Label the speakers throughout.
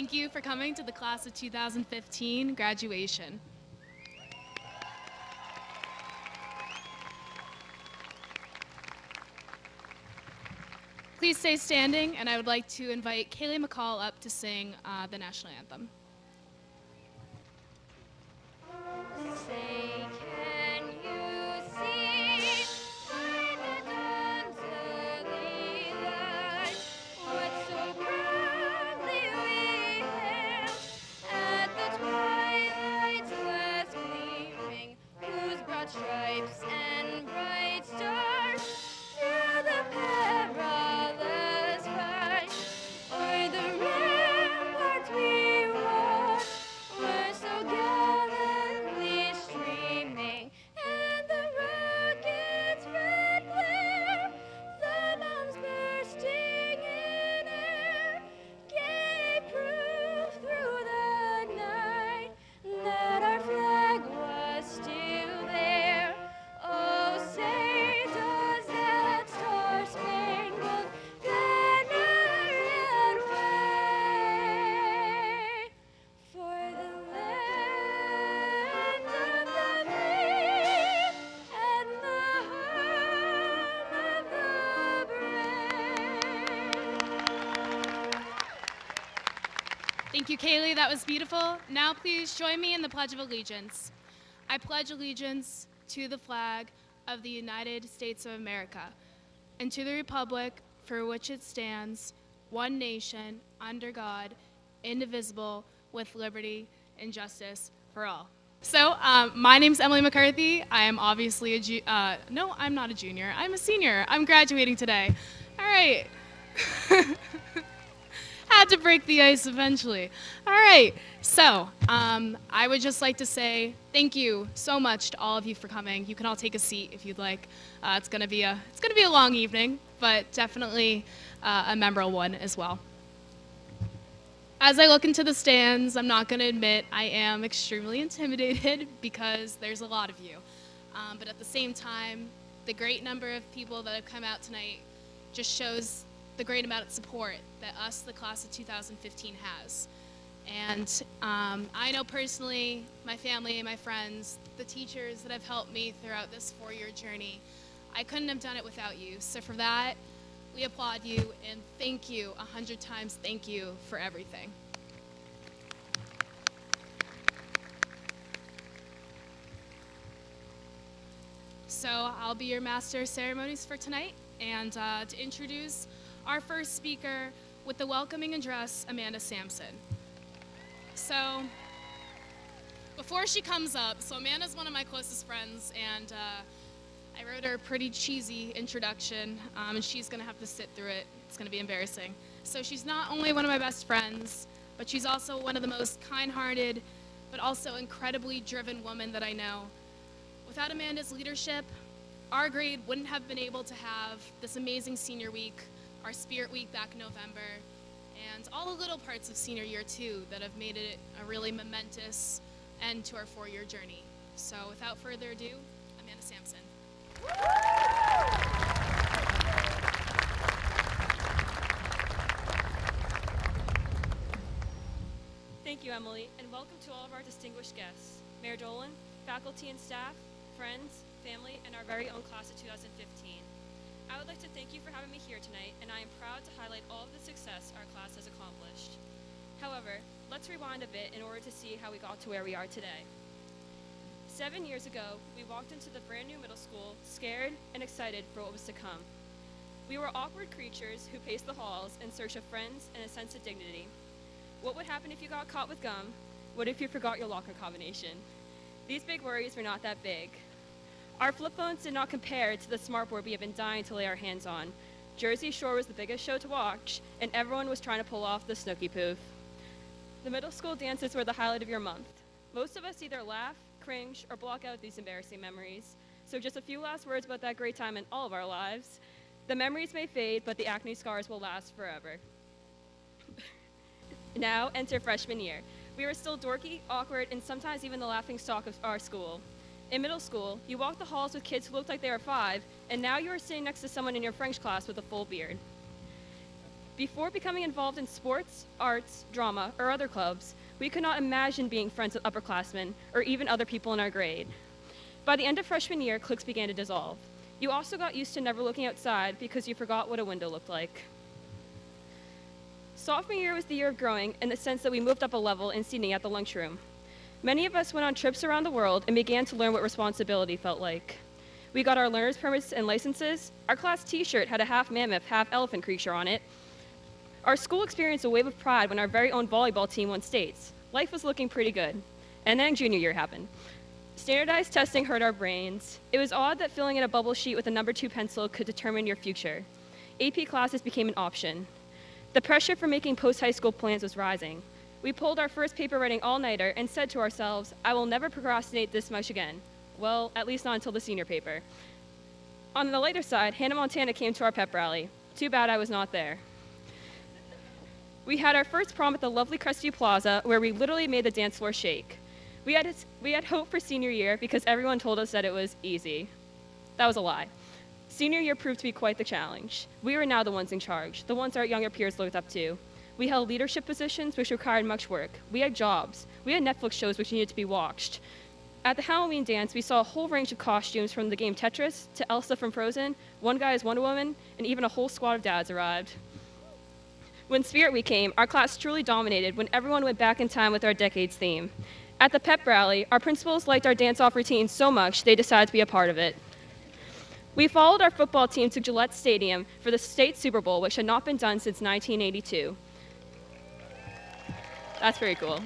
Speaker 1: Thank you for coming to the class of 2015 graduation. Please stay standing, and I would like to invite Kaylee McCall up to sing the national anthem.
Speaker 2: Say, can you see by the dawn's early light what so proudly we hailed at the twilight's last gleaming, whose broad stripes and bright stars through the perilous fight o'er the ramparts we rode were so gallantly streaming, and the rocket's red glare, the bombs bursting in air, gave proof through the night that our flag was still there. Oh, say does that star-spangled banner yet wave for the land of the free and the home of the brave?
Speaker 1: Thank you, Kaylee. That was beautiful. Now please join me in the Pledge of Allegiance. I pledge allegiance to the flag of the United States of America and to the republic for which it stands, one nation, under God, indivisible, with liberty and justice for all. So, my name's Emily McCarthy. I am obviously no, I'm not a junior. I'm a senior. I'm graduating today. All right. Had to break the ice eventually. All right, so I would just like to say thank you so much to all of you for coming. You can all take a seat if you'd like. It's gonna be a long evening, but definitely a memorable one as well. As I look into the stands, I'm not gonna admit I am extremely intimidated because there's a lot of you. But at the same time, the great number of people that have come out tonight just shows the great amount of support that us, the class of 2015, has. And I know personally, my family and my friends, the teachers that have helped me throughout this 4-year journey, I couldn't have done it without you. So for that, we applaud you and thank you 100 times thank you for everything. So I'll be your master of ceremonies for tonight, and to introduce our first speaker with the welcoming address, Amanda Sampson. So before she comes up, so Amanda's one of my closest friends, and I wrote her a pretty cheesy introduction, and she's gonna have to sit through it. It's gonna be embarrassing. So she's not only one of my best friends, but she's also one of the most kind-hearted, but also incredibly driven women that I know. Without Amanda's leadership, our grade wouldn't have been able to have this amazing senior week, our Spirit Week back in November, and all the little parts of senior year too that have made it a really momentous end to our 4-year journey. So without further ado, Amanda Sampson.
Speaker 3: Thank you, Emily, and welcome to all of our distinguished guests, Mayor Dolan, faculty and staff, friends, family, and our very own class of 2015. I would like to thank you for having me here tonight, and I am proud to highlight all of the success our class has accomplished. However, let's rewind a bit in order to see how we got to where we are today. 7 years ago, we walked into the brand new middle school, scared and excited for what was to come. We were awkward creatures who paced the halls in search of friends and a sense of dignity. What would happen if you got caught with gum? What if you forgot your locker combination? These big worries were not that big. Our flip phones did not compare to the smartboard we had been dying to lay our hands on. Jersey Shore was the biggest show to watch, and everyone was trying to pull off the Snooki poof. The middle school dances were the highlight of your month. Most of us either laugh, cringe, or block out these embarrassing memories. So just a few last words about that great time in all of our lives. The memories may fade, but the acne scars will last forever. Now, enter freshman year. We were still dorky, awkward, and sometimes even the laughing stock of our school. In middle school, you walked the halls with kids who looked like they were 5, and now you are sitting next to someone in your French class with a full beard. Before becoming involved in sports, arts, drama, or other clubs, we could not imagine being friends with upperclassmen or even other people in our grade. By the end of freshman year, cliques began to dissolve. You also got used to never looking outside because you forgot what a window looked like. Sophomore year was the year of growing in the sense that we moved up a level in seating at the lunchroom. Many of us went on trips around the world and began to learn what responsibility felt like. We got our learner's permits and licenses. Our class t-shirt had a half mammoth, half elephant creature on it. Our school experienced a wave of pride when our very own volleyball team won states. Life was looking pretty good. And then junior year happened. Standardized testing hurt our brains. It was odd that filling in a bubble sheet with a number 2 pencil could determine your future. AP classes became an option. The pressure for making post-high school plans was rising. We pulled our first paper writing all-nighter and said to ourselves, I will never procrastinate this much again. Well, at least not until the senior paper. On the lighter side, Hannah Montana came to our pep rally. Too bad I was not there. We had our first prom at the lovely Crestview Plaza, where we literally made the dance floor shake. We had hope for senior year because everyone told us that it was easy. That was a lie. Senior year proved to be quite the challenge. We were now the ones in charge, the ones our younger peers looked up to. We held leadership positions, which required much work. We had jobs. We had Netflix shows which needed to be watched. At the Halloween dance, we saw a whole range of costumes from the game Tetris to Elsa from Frozen, one guy as Wonder Woman, and even a whole squad of dads arrived. When Spirit Week came, our class truly dominated when everyone went back in time with our Decades theme. At the pep rally, our principals liked our dance-off routine so much they decided to be a part of it. We followed our football team to Gillette Stadium for the state Super Bowl, which had not been done since 1982. That's very cool.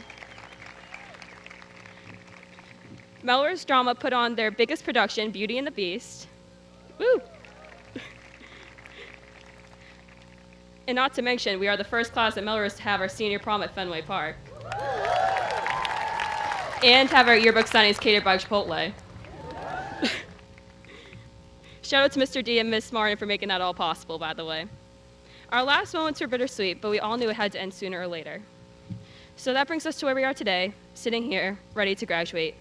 Speaker 3: Melrose Drama put on their biggest production, Beauty and the Beast. Woo! And not to mention, we are the first class at Melrose to have our senior prom at Fenway Park. And have our yearbook signings catered by Chipotle. Shout out to Mr. D and Ms. Martin for making that all possible, by the way. Our last moments were bittersweet, but we all knew it had to end sooner or later. So that brings us to where we are today, sitting here, ready to graduate.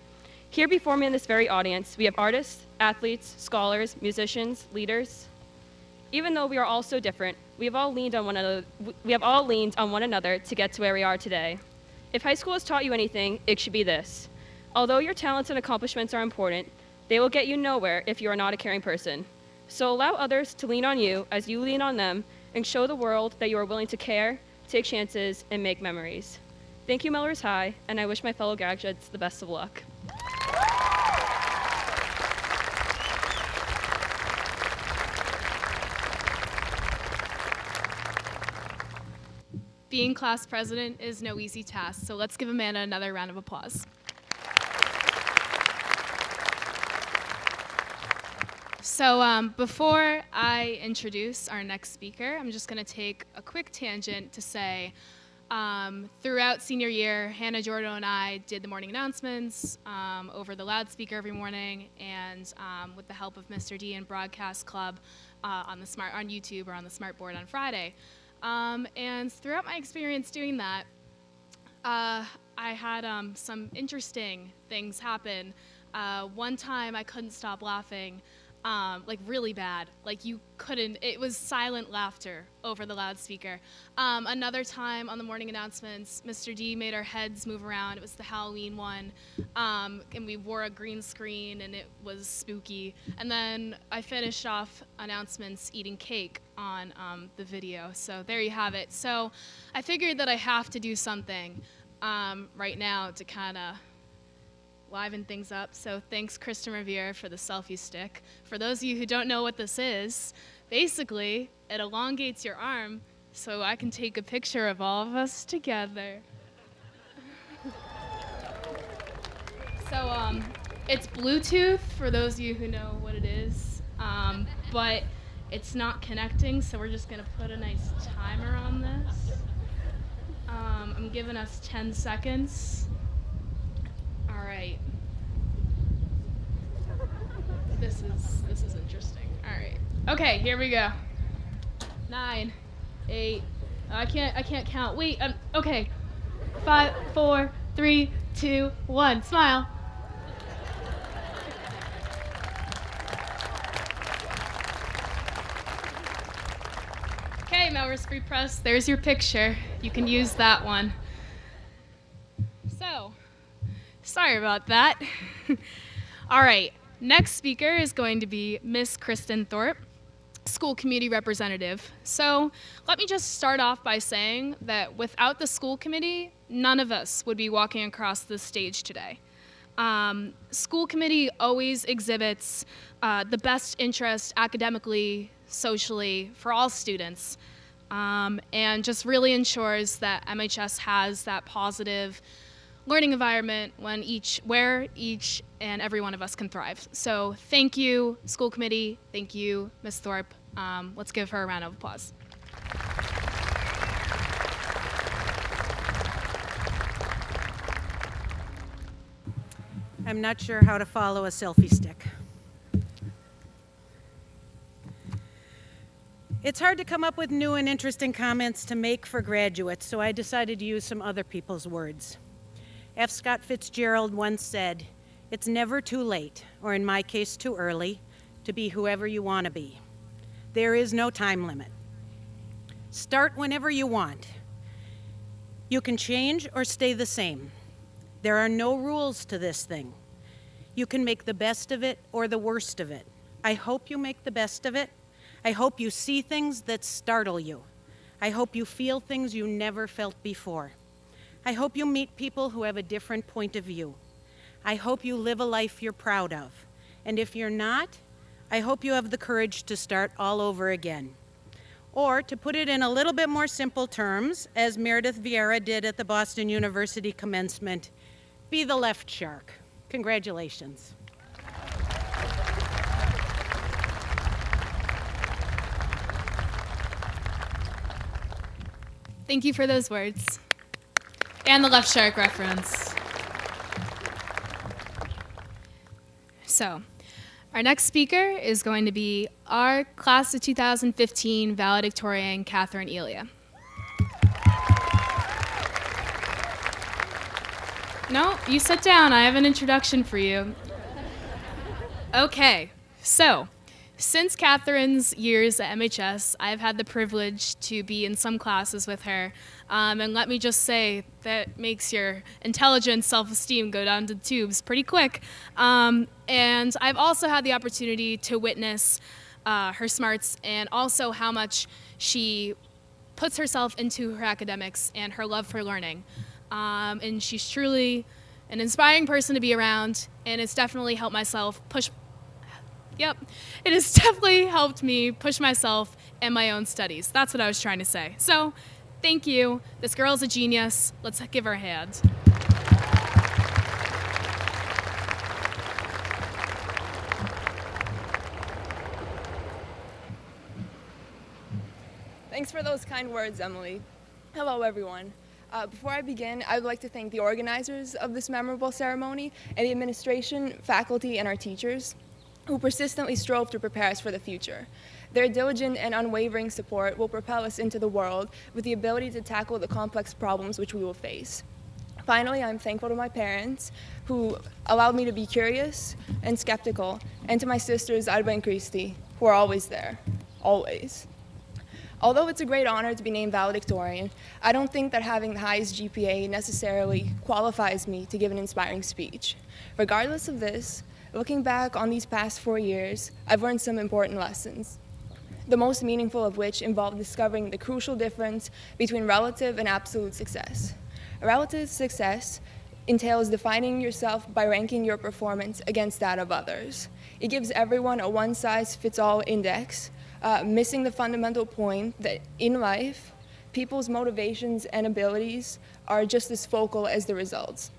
Speaker 3: Here before me in this very audience, we have artists, athletes, scholars, musicians, leaders. Even though we are all so different, we have all leaned on one another to get to where we are today. If high school has taught you anything, it should be this. Although your talents and accomplishments are important, they will get you nowhere if you are not a caring person. So allow others to lean on you as you lean on them and show the world that you are willing to care, take chances, and make memories. Thank you, Melrose High, and I wish my fellow graduates the best of luck.
Speaker 1: Being class president is no easy task, so let's give Amanda another round of applause. So before I introduce our next speaker, I'm just going to take a quick tangent to say throughout senior year, Hannah Jordan and I did the morning announcements over the loudspeaker every morning, and with the help of Mr. D and Broadcast Club on YouTube or on the smart board on Friday. And throughout my experience doing that, I had some interesting things happen. One time I couldn't stop laughing, like really bad. Like you couldn't, it was silent laughter over the loudspeaker. Another time on the morning announcements, Mr. D made our heads move around. It was the Halloween one, and we wore a green screen and it was spooky. And then I finished off announcements eating cake on the video. So there you have it. So I figured that I have to do something right now to kind of liven things up. So thanks, Kristen Revere, for the selfie stick. For those of you who don't know what this is, basically it elongates your arm so I can take a picture of all of us together. So it's Bluetooth, for those of you who know what it is, but it's not connecting, so we're just gonna put a nice timer on this. I'm giving us 10 seconds. All right. This is interesting. All right. Okay, here we go. 9, 8. I can't count. Wait. Okay. 5, 4, 3, 2, 1. Smile. Okay, Melrose Free Press. There's your picture. You can use that one. So, sorry about that. All right, next speaker is going to be Miss Kristen Thorpe, school committee representative. So let me just start off by saying that without the school committee, none of us would be walking across this stage today. School committee always exhibits the best interest academically, socially, for all students, and just really ensures that MHS has that positive learning environment where each and every one of us can thrive. So thank you, school committee. Thank you, Ms. Thorpe. Let's give her a round of applause.
Speaker 4: I'm not sure how to follow a selfie stick. It's hard to come up with new and interesting comments to make for graduates, so I decided to use some other people's words. F. Scott Fitzgerald once said, "It's never too late, or in my case too early, to be whoever you want to be. There is no time limit. Start whenever you want. You can change or stay the same. There are no rules to this thing. You can make the best of it or the worst of it. I hope you make the best of it. I hope you see things that startle you. I hope you feel things you never felt before. I hope you meet people who have a different point of view. I hope you live a life you're proud of. And if you're not, I hope you have the courage to start all over again." Or, to put it in a little bit more simple terms, as Meredith Vieira did at the Boston University commencement, be the left shark. Congratulations.
Speaker 1: Thank you for those words. And the left shark reference. So, our next speaker is going to be our class of 2015 valedictorian, Catherine Elia. No, you sit down. I have an introduction for you. Okay, so since Catherine's years at MHS, I've had the privilege to be in some classes with her. And let me just say, that makes your intelligence, self-esteem go down to the tubes pretty quick. And I've also had the opportunity to witness her smarts and also how much she puts herself into her academics and her love for learning. And she's truly an inspiring person to be around, and it's definitely helped myself push. Yep, it has definitely helped me push myself in my own studies. That's what I was trying to say. So, thank you. This girl's a genius. Let's give her a hand.
Speaker 5: Thanks for those kind words, Emily. Hello, everyone. Before I begin, I would like to thank the organizers of this memorable ceremony and the administration, faculty, and our teachers, who persistently strove to prepare us for the future. Their diligent and unwavering support will propel us into the world with the ability to tackle the complex problems which we will face. Finally, I'm thankful to my parents, who allowed me to be curious and skeptical, and to my sisters, Arba and Christy, who are always there, always. Although it's a great honor to be named valedictorian, I don't think that having the highest GPA necessarily qualifies me to give an inspiring speech. Regardless of this, looking back on these past 4 years, I've learned some important lessons, the most meaningful of which involve discovering the crucial difference between relative and absolute success. Relative success entails defining yourself by ranking your performance against that of others. It gives everyone a one-size-fits-all index, missing the fundamental point that in life, people's motivations and abilities are just as focal as the results.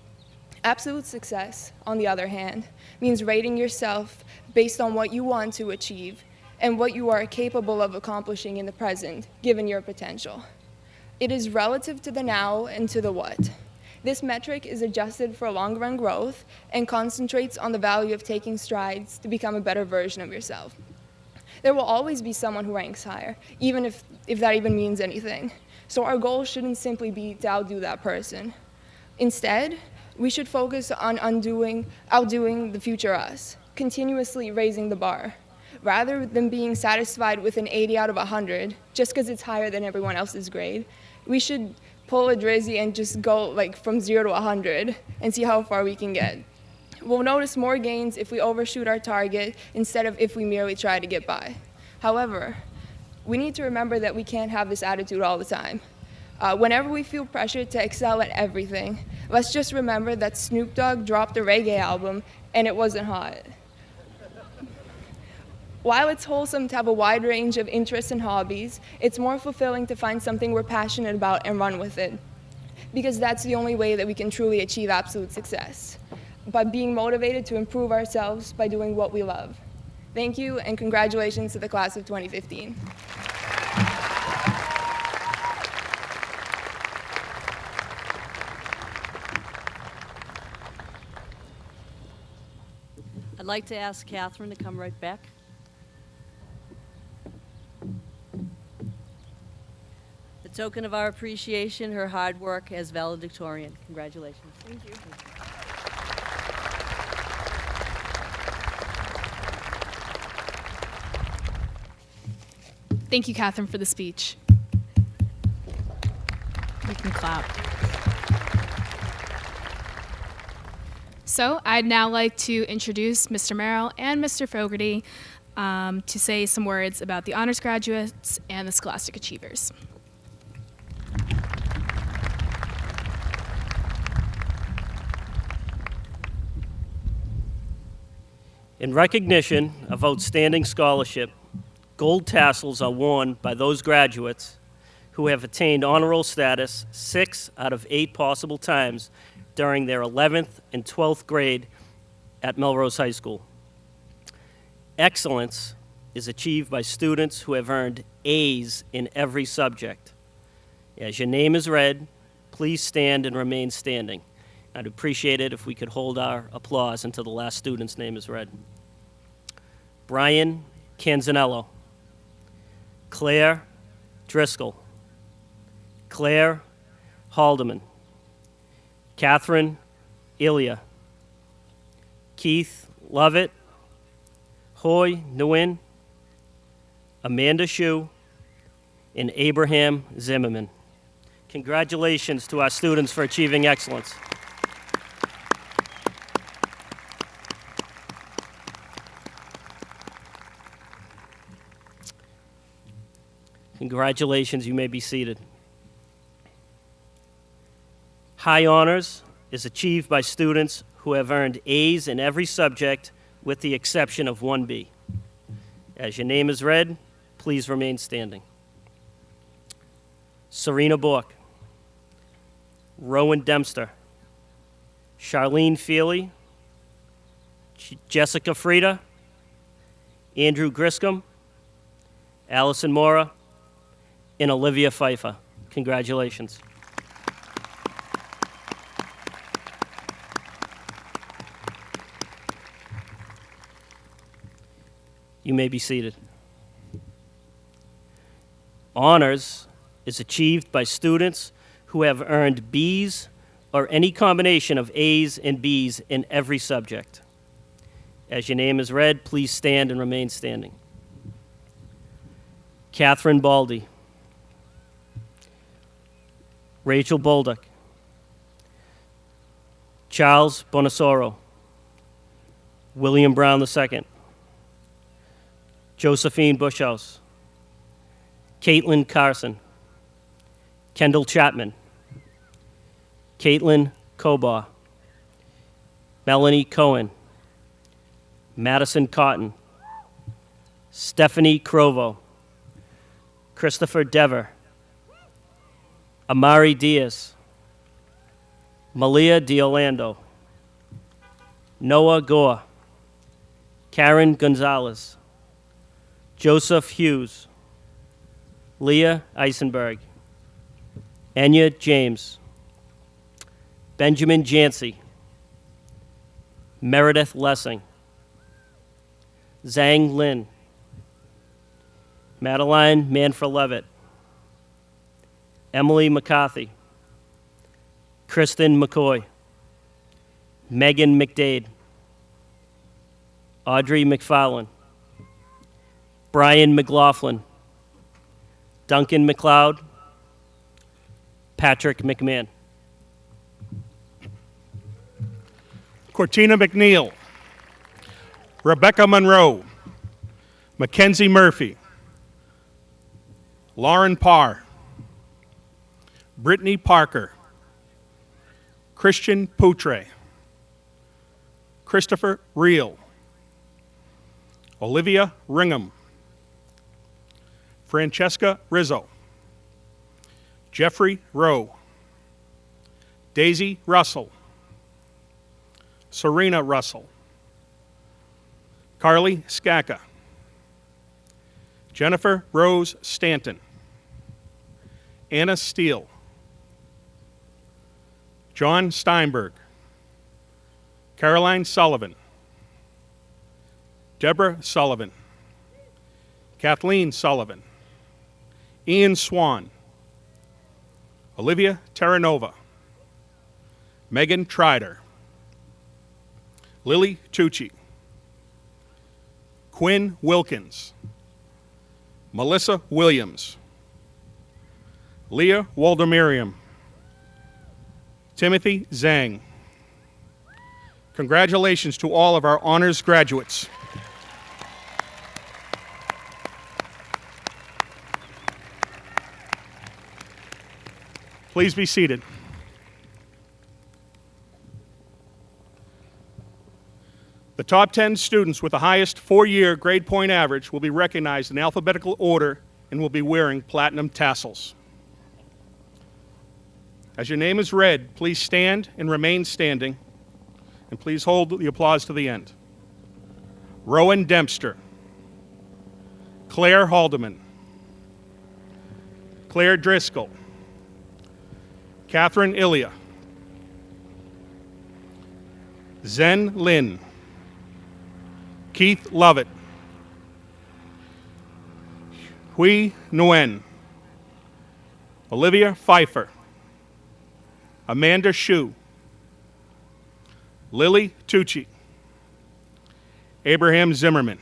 Speaker 5: Absolute success, on the other hand, means rating yourself based on what you want to achieve and what you are capable of accomplishing in the present, given your potential. It is relative to the now and to the what. This metric is adjusted for long-run growth and concentrates on the value of taking strides to become a better version of yourself. There will always be someone who ranks higher, even if that even means anything. So our goal shouldn't simply be to outdo that person. Instead, we should focus on outdoing the future us, continuously raising the bar. Rather than being satisfied with an 80 out of 100, just because it's higher than everyone else's grade, we should pull a Drizzy and just go like from 0 to 100 and see how far we can get. We'll notice more gains if we overshoot our target instead of if we merely try to get by. However, we need to remember that we can't have this attitude all the time. Whenever we feel pressure to excel at everything, let's just remember that Snoop Dogg dropped a reggae album and it wasn't hot. While it's wholesome to have a wide range of interests and hobbies, it's more fulfilling to find something we're passionate about and run with it, because that's the only way that we can truly achieve absolute success, by being motivated to improve ourselves by doing what we love. Thank you, and congratulations to the class of 2015.
Speaker 6: I'd like to ask Catherine to come right back. The token of our appreciation, her hard work as valedictorian. Congratulations.
Speaker 5: Thank you.
Speaker 1: Thank you, Catherine, for the speech. You can clap. So I'd now like to introduce Mr. Merrill and Mr. Fogarty to say some words about the honors graduates and the scholastic achievers.
Speaker 7: In recognition of outstanding scholarship, gold tassels are worn by those graduates who have attained honor roll status 6 out of 8 possible times during their 11th and 12th grade at Melrose High School. Excellence is achieved by students who have earned A's in every subject. As your name is read, please stand and remain standing. I'd appreciate it if we could hold our applause until the last student's name is read. Brian Canzanello, Claire Driscoll, Claire Haldeman, Catherine Ilya, Keith Lovett, Hoy Nguyen, Amanda Shu, and Abraham Zimmerman. Congratulations to our students for achieving excellence. Congratulations, you may be seated. High honors is achieved by students who have earned A's in every subject with the exception of 1B. As your name is read, please remain standing. Serena Bork, Rowan Dempster, Charlene Feely, Jessica Frieda, Andrew Griscom, Allison Mora, and Olivia Pfeiffer. Congratulations. You may be seated. Honors is achieved by students who have earned B's or any combination of A's and B's in every subject. As your name is read, please stand and remain standing. Catherine Baldy, Rachel Bolduc, Charles Bonasoro, William Brown II, Josephine Bushhouse, Caitlin Carson, Kendall Chapman, Caitlin Kobar, Melanie Cohen, Madison Cotton, Stephanie Crovo, Christopher Dever, Amari Diaz, Malia Diolando, Noah Gore, Karen Gonzalez, Joseph Hughes, Leah Eisenberg, Anya James, Benjamin Jancy, Meredith Lessing, Zhang Lin, Madeline Manfra-Levitt, Emily McCarthy, Kristen McCoy, Megan McDade, Audrey McFarlane, Brian McLaughlin, Duncan McLeod, Patrick McMahon.
Speaker 8: Cortina McNeil, Rebecca Monroe, Mackenzie Murphy, Lauren Parr, Brittany Parker, Christian Poutre, Christopher Reel, Olivia Ringham, Francesca Rizzo, Jeffrey Rowe, Daisy Russell, Serena Russell, Carly Skaka, Jennifer Rose Stanton, Anna Steele, John Steinberg, Caroline Sullivan, Deborah Sullivan, Kathleen Sullivan, Ian Swan, Olivia Terranova, Megan Trider, Lily Tucci, Quinn Wilkins, Melissa Williams, Leah Waldemariam, Timothy Zhang. Congratulations to all of our honors graduates. Please be seated. The top 10 students with the highest four-year grade point average will be recognized in alphabetical order and will be wearing platinum tassels. As your name is read, please stand and remain standing, and please hold the applause to the end. Rowan Dempster, Claire Haldeman, Claire Driscoll, Catherine Ilya, Zen Lin, Keith Lovett, Hui Nguyen, Olivia Pfeiffer, Amanda Shu, Lily Tucci, Abraham Zimmerman.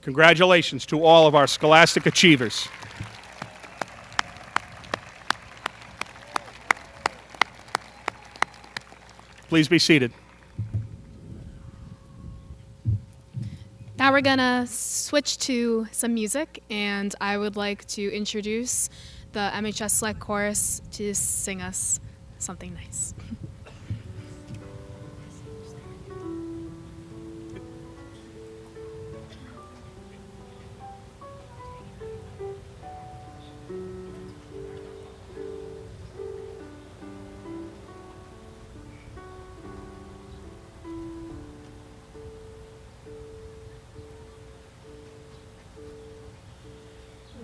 Speaker 8: Congratulations to all of our scholastic achievers. Please be seated.
Speaker 1: Now we're gonna switch to some music, and I would like to introduce the MHS Select Chorus to sing us something nice.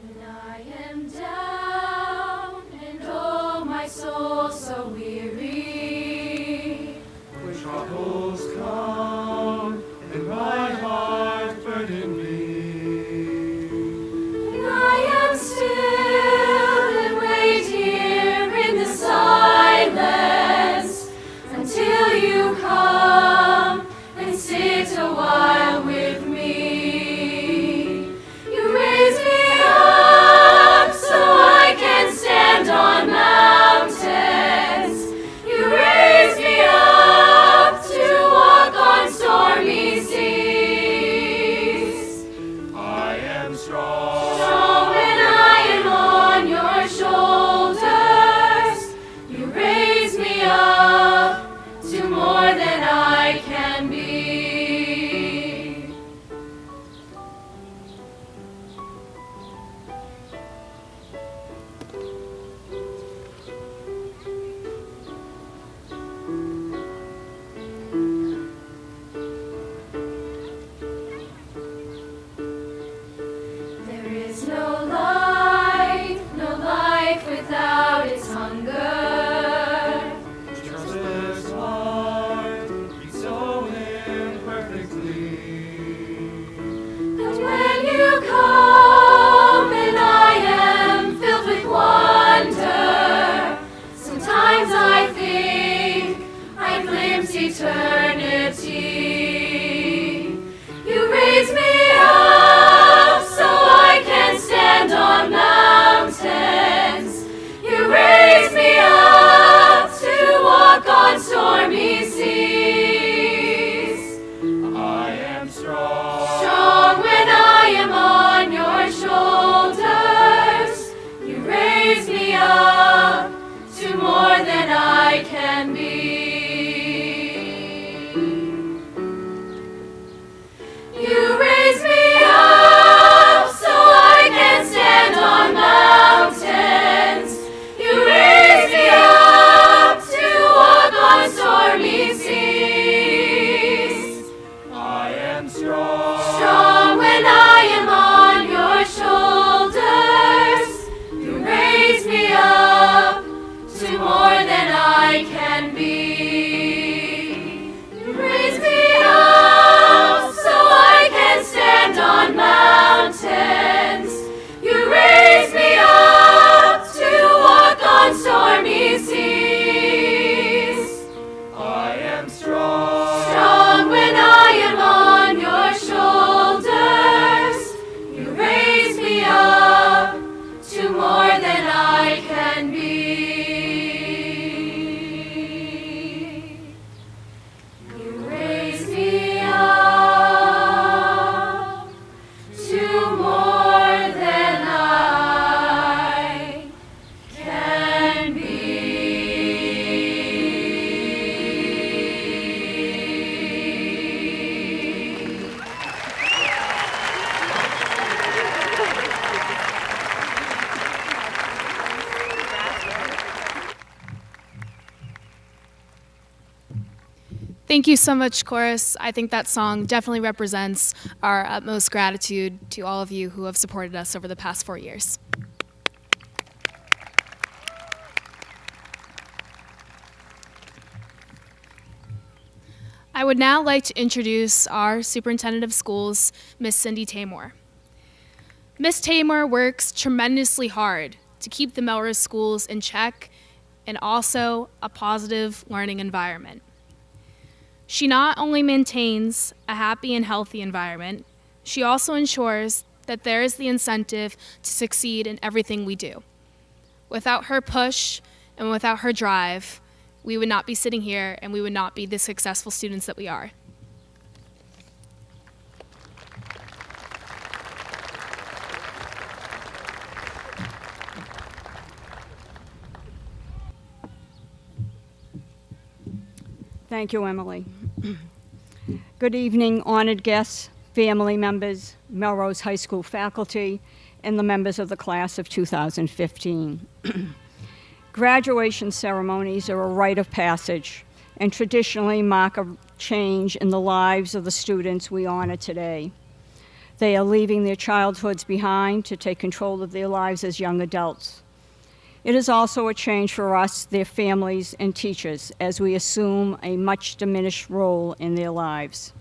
Speaker 2: When I am down and oh my soul so weary, mountains. You raise me up to walk on stormy seas.
Speaker 9: I am strong.
Speaker 2: Strong when I am on your shoulders. You raise me up to more than I can be. You raise me up so I can stand on mountains. You raise me up to walk on stormy seas.
Speaker 9: I am strong.
Speaker 2: Strong when I am on your shoulders. You raise me up to more than I can be. You raise me up so I can stand on mountains. You raise me up to walk on stormy seas.
Speaker 9: I am strong.
Speaker 2: Strong when I am on your shoulders. You raise me up to more than I can be. You raise me up to more than I can be.
Speaker 1: Thank you so much, chorus. I think that song definitely represents our utmost gratitude to all of you who have supported us over the past 4 years. I would now like to introduce our Superintendent of Schools, Miss Cindy Tamor. Miss Tamor works tremendously hard to keep the Melrose schools in check and also a positive learning environment. She not only maintains a happy and healthy environment, she also ensures that there is the incentive to succeed in everything we do. Without her push and without her drive, we would not be sitting here and we would not be the successful students that we are.
Speaker 10: Thank you, Emily. Good evening, honored guests, family members, Melrose High School faculty, and the members of the class of 2015. Graduation ceremonies are a rite of passage and traditionally mark a change in the lives of the students we honor today. They are leaving their childhoods behind to take control of their lives as young adults. It is also a change for us, their families, and teachers as we assume a much diminished role in their lives.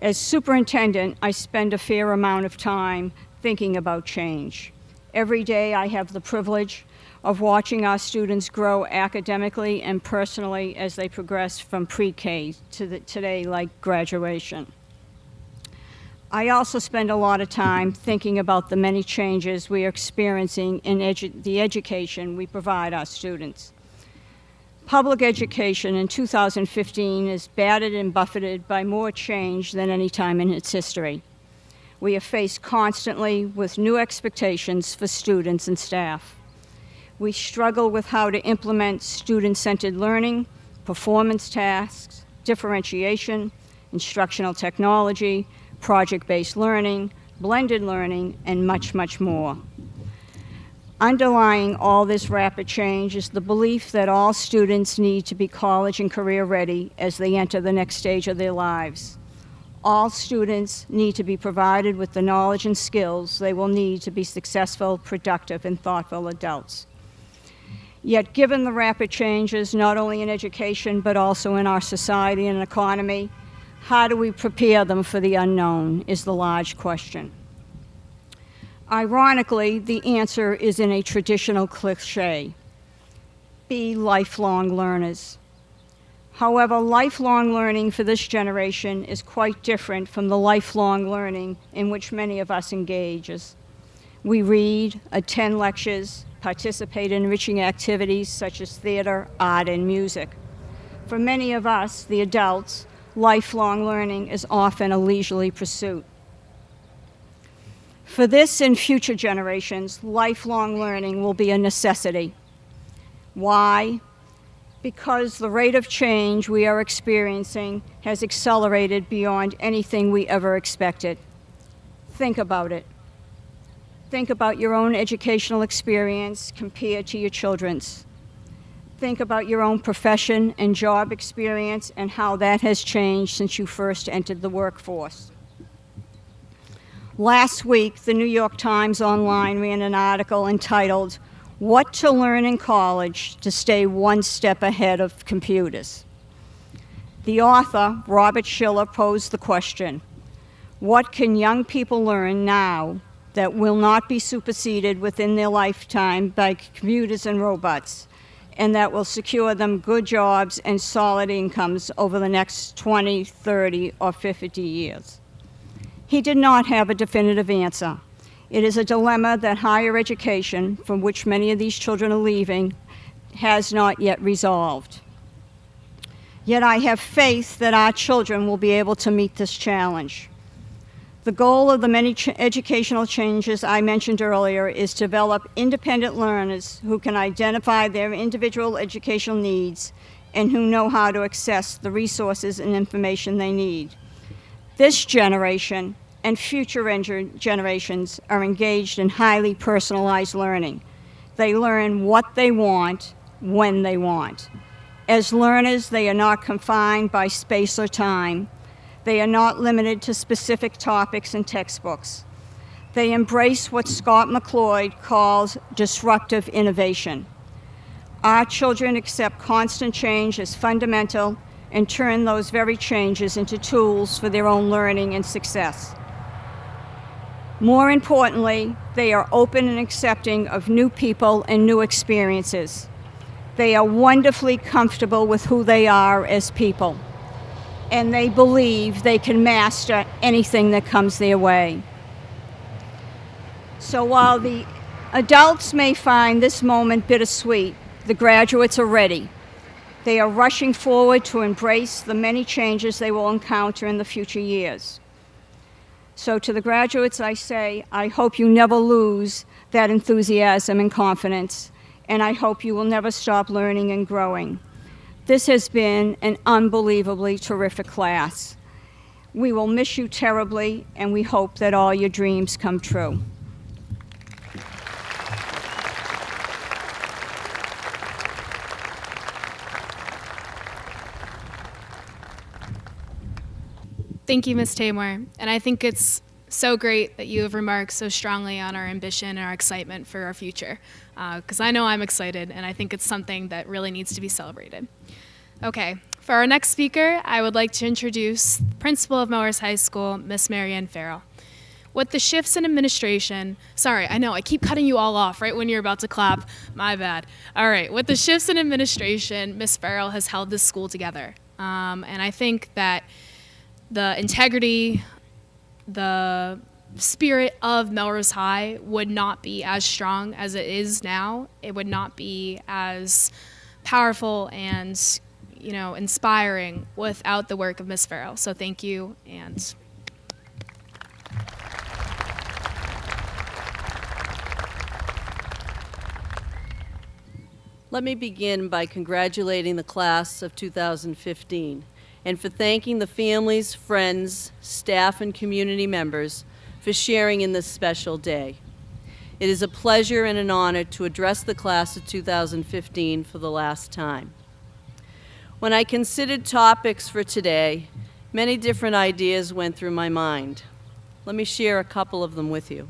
Speaker 10: As superintendent, I spend a fair amount of time thinking about change. Every day I have the privilege of watching our students grow academically and personally as they progress from pre-K to today, like graduation. I also spend a lot of time thinking about the many changes we are experiencing in the education we provide our students. Public education in 2015 is battered and buffeted by more change than any time in its history. We are faced constantly with new expectations for students and staff. We struggle with how to implement student-centered learning, performance tasks, differentiation, instructional technology, project-based learning, blended learning, and much, much more. Underlying all this rapid change is the belief that all students need to be college and career ready as they enter the next stage of their lives. All students need to be provided with the knowledge and skills they will need to be successful, productive, and thoughtful adults. Yet, given the rapid changes, not only in education, but also in our society and economy, how do we prepare them for the unknown is the large question. Ironically, the answer is in a traditional cliché: be lifelong learners. However, lifelong learning for this generation is quite different from the lifelong learning in which many of us engage. We read, attend lectures, participate in enriching activities such as theater, art, and music. For many of us, the adults, lifelong learning is often a leisurely pursuit. For this and future generations, lifelong learning will be a necessity. Why? Because the rate of change we are experiencing has accelerated beyond anything we ever expected. Think about it. Think about your own educational experience compared to your children's. Think about your own profession and job experience and how that has changed since you first entered the workforce. Last week, the New York Times Online ran an article entitled, "What to Learn in College to Stay One Step Ahead of Computers." The author, Robert Schiller, posed the question, what can young people learn now that will not be superseded within their lifetime by computers and robots, and that will secure them good jobs and solid incomes over the next 20, 30, or 50 years? He did not have a definitive answer. It is a dilemma that higher education, from which many of these children are leaving, has not yet resolved. Yet I have faith that our children will be able to meet this challenge. The goal of the many educational changes I mentioned earlier is to develop independent learners who can identify their individual educational needs and who know how to access the resources and information they need. This generation and future generations are engaged in highly personalized learning. They learn what they want, when they want. As learners, they are not confined by space or time. They are not limited to specific topics and textbooks. They embrace what Scott McCloud calls disruptive innovation. Our children accept constant change as fundamental and turn those very changes into tools for their own learning and success. More importantly, they are open and accepting of new people and new experiences. They are wonderfully comfortable with who they are as people, and they believe they can master anything that comes their way. So while the adults may find this moment bittersweet, the graduates are ready. They are rushing forward to embrace the many changes they will encounter in the future years. So to the graduates, I say, I hope you never lose that enthusiasm and confidence, and I hope you will never stop learning and growing. This has been an unbelievably terrific class. We will miss you terribly, and we hope that all your dreams come true.
Speaker 1: Thank you, Ms. Tamor. And I think it's so great that you have remarked so strongly on our ambition and our excitement for our future, because I know I'm excited, and I think it's something that really needs to be celebrated. Okay, for our next speaker, I would like to introduce the principal of Melrose High School, Miss Marianne Farrell. With the shifts in administration, sorry, I know, I keep cutting you all off right when you're about to clap, my bad. All right, with the shifts in administration, Miss Farrell has held this school together. And I think that the integrity, the spirit of Melrose High would not be as strong as it is now. It would not be as powerful and, you know, inspiring without the work of Miss Farrell. So thank you, and
Speaker 6: Let me begin by congratulating the class of 2015 and for thanking the families, friends, staff, and community members for sharing in this special day. It is a pleasure and an honor to address the class of 2015 for the last time. When I considered topics for today, many different ideas went through my mind. Let me share a couple of them with you.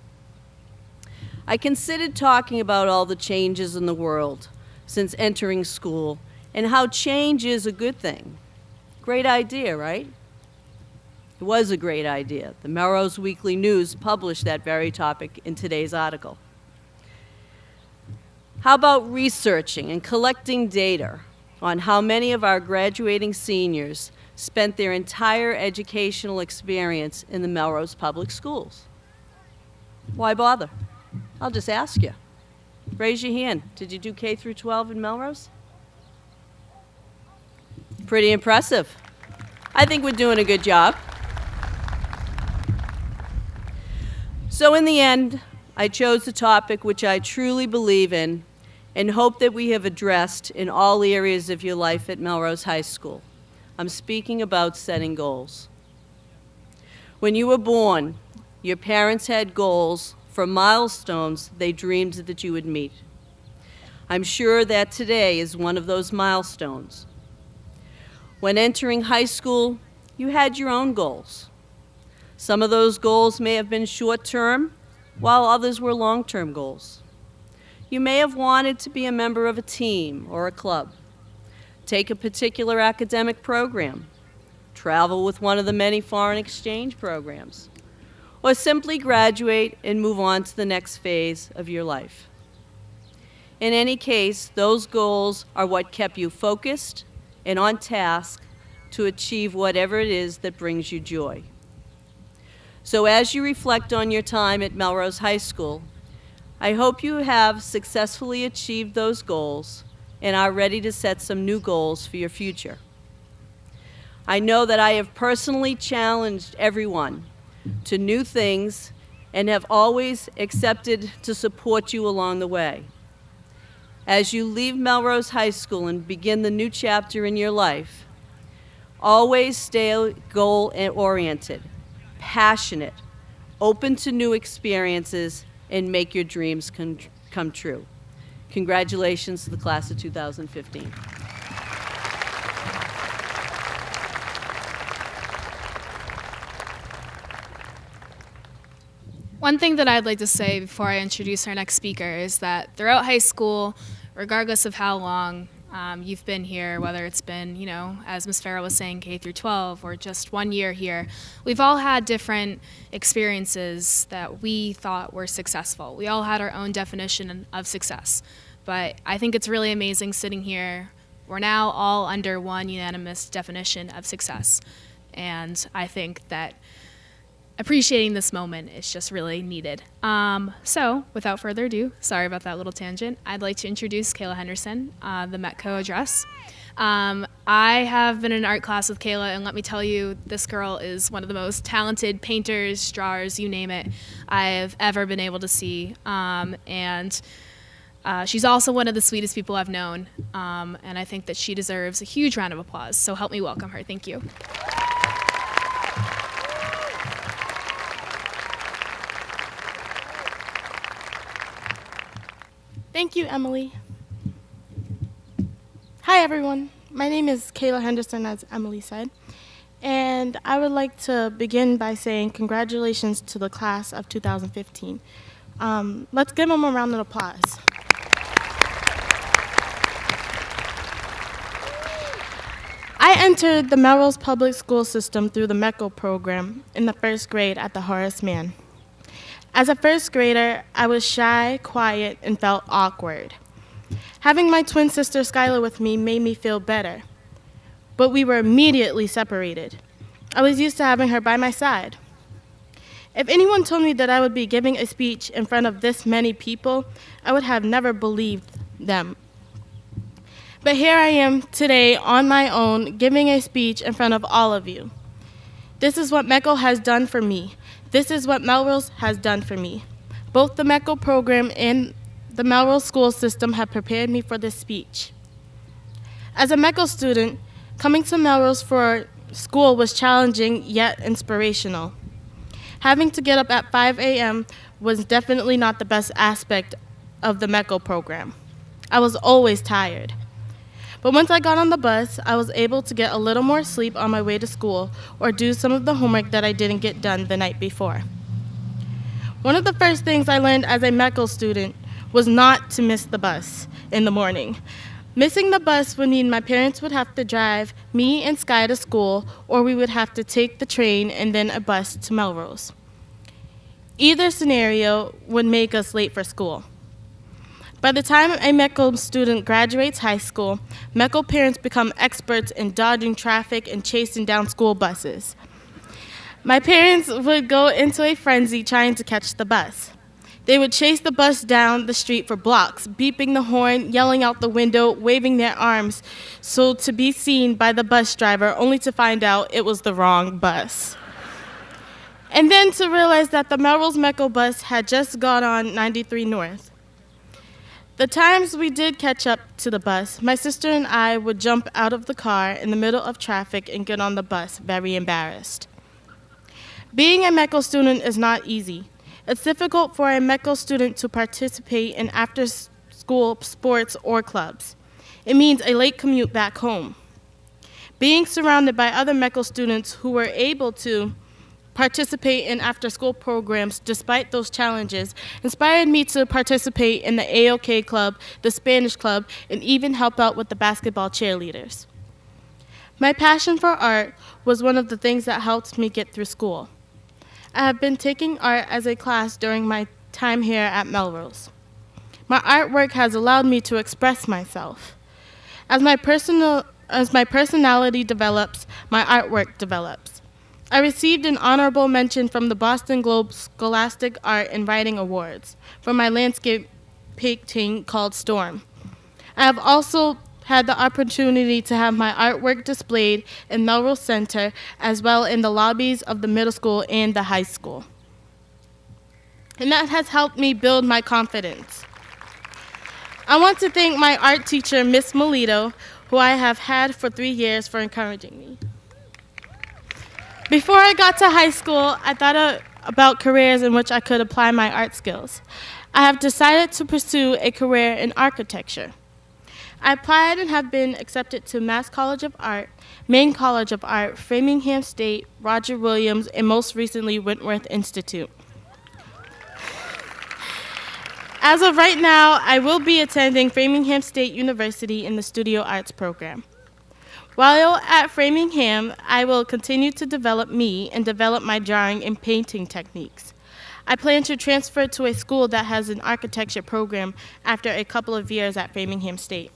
Speaker 6: I considered talking about all the changes in the world since entering school and how change is a good thing. Great idea, right? It was a great idea. The Melrose Weekly News published that very topic in today's article. How about researching and collecting data on how many of our graduating seniors spent their entire educational experience in the Melrose Public Schools? Why bother? I'll just ask you. Raise your hand. Did you do K through 12 in Melrose? Pretty impressive. I think we're doing a good job. So in the end, I chose the topic which I truly believe in and hope that we have addressed in all areas of your life at Melrose High School. I'm speaking about setting goals. When you were born, your parents had goals for milestones they dreamed that you would meet. I'm sure that today is one of those milestones. When entering high school, you had your own goals. Some of those goals may have been short-term, while others were long-term goals. You may have wanted to be a member of a team or a club, take a particular academic program, travel with one of the many foreign exchange programs, or simply graduate and move on to the next phase of your life. In any case, those goals are what kept you focused and on task to achieve whatever it is that brings you joy. So as you reflect on your time at Melrose High School, I hope you have successfully achieved those goals and are ready to set some new goals for your future. I know that I have personally challenged everyone to new things and have always accepted to support you along the way. As you leave Melrose High School and begin the new chapter in your life, always stay goal-oriented, passionate, open to new experiences, and make your dreams come true. Congratulations to the class of 2015.
Speaker 1: One thing that I'd like to say before I introduce our next speaker is that throughout high school, regardless of how long you've been here, whether it's been, as Ms. Farrell was saying, K through 12, or just 1 year here, we've all had different experiences that we thought were successful. We all had our own definition of success. But I think it's really amazing sitting here. We're now all under one unanimous definition of success. And I think that appreciating this moment is just really needed. So without further ado, sorry about that little tangent, I'd like to introduce Kayla Henderson, the METCO Address. I have been in an art class with Kayla, and let me tell you, this girl is one of the most talented painters, drawers, you name it, I've ever been able to see. She's also one of the sweetest people I've known, and I think that she deserves a huge round of applause. So help me welcome her. Thank you.
Speaker 11: Thank you, Emily. Hi, everyone. My name is Kayla Henderson, as Emily said, and I would like to begin by saying congratulations to the class of 2015. Let's give them a round of applause. I entered the Melrose Public School System through the METCO program in the first grade at the Horace Mann. As a first grader, I was shy, quiet, and felt awkward. Having my twin sister Skylar with me made me feel better, but we were immediately separated. I was used to having her by my side. If anyone told me that I would be giving a speech in front of this many people, I would have never believed them. But here I am today on my own, giving a speech in front of all of you. This is what METCO has done for me. This is what Melrose has done for me. Both the METCO program and the Melrose school system have prepared me for this speech. As a METCO student, coming to Melrose for school was challenging yet inspirational. Having to get up at 5 a.m. was definitely not the best aspect of the METCO program. I was always tired. But once I got on the bus, I was able to get a little more sleep on my way to school or do some of the homework that I didn't get done the night before. One of the first things I learned as a METCO student was not to miss the bus in the morning. Missing the bus would mean my parents would have to drive me and Sky to school, or we would have to take the train and then a bus to Melrose. Either scenario would make us late for school. By the time a METCO student graduates high school, METCO parents become experts in dodging traffic and chasing down school buses. My parents would go into a frenzy trying to catch the bus. They would chase the bus down the street for blocks, beeping the horn, yelling out the window, waving their arms, so to be seen by the bus driver, only to find out it was the wrong bus. And then to realize that the Melrose METCO bus had just got on 93 North. The times we did catch up to the bus, my sister and I would jump out of the car in the middle of traffic and get on the bus, very embarrassed. Being a METCO student is not easy. It's difficult for a METCO student to participate in after-school sports or clubs. It means a late commute back home. Being surrounded by other METCO students who were able to participate in after-school programs despite those challenges inspired me to participate in the AOK club, the Spanish club, and even help out with the basketball cheerleaders. My passion for art was one of the things that helped me get through school. I have been taking art as a class during my time here at Melrose. My artwork has allowed me to express myself. As my personality develops, my artwork develops. I received an honorable mention from the Boston Globe Scholastic Art and Writing Awards for my landscape painting called Storm. I have also had the opportunity to have my artwork displayed in Melrose Center as well in the lobbies of the middle school and the high school. And that has helped me build my confidence. I want to thank my art teacher, Miss Melito, who I have had for 3 years, for encouraging me. Before I got to high school, I thought about careers in which I could apply my art skills. I have decided to pursue a career in architecture. I applied and have been accepted to Mass College of Art, Maine College of Art, Framingham State, Roger Williams, and most recently Wentworth Institute. As of right now, I will be attending Framingham State University in the Studio Arts program. While at Framingham, I will continue to develop me and develop my drawing and painting techniques. I plan to transfer to a school that has an architecture program after a couple of years at Framingham State.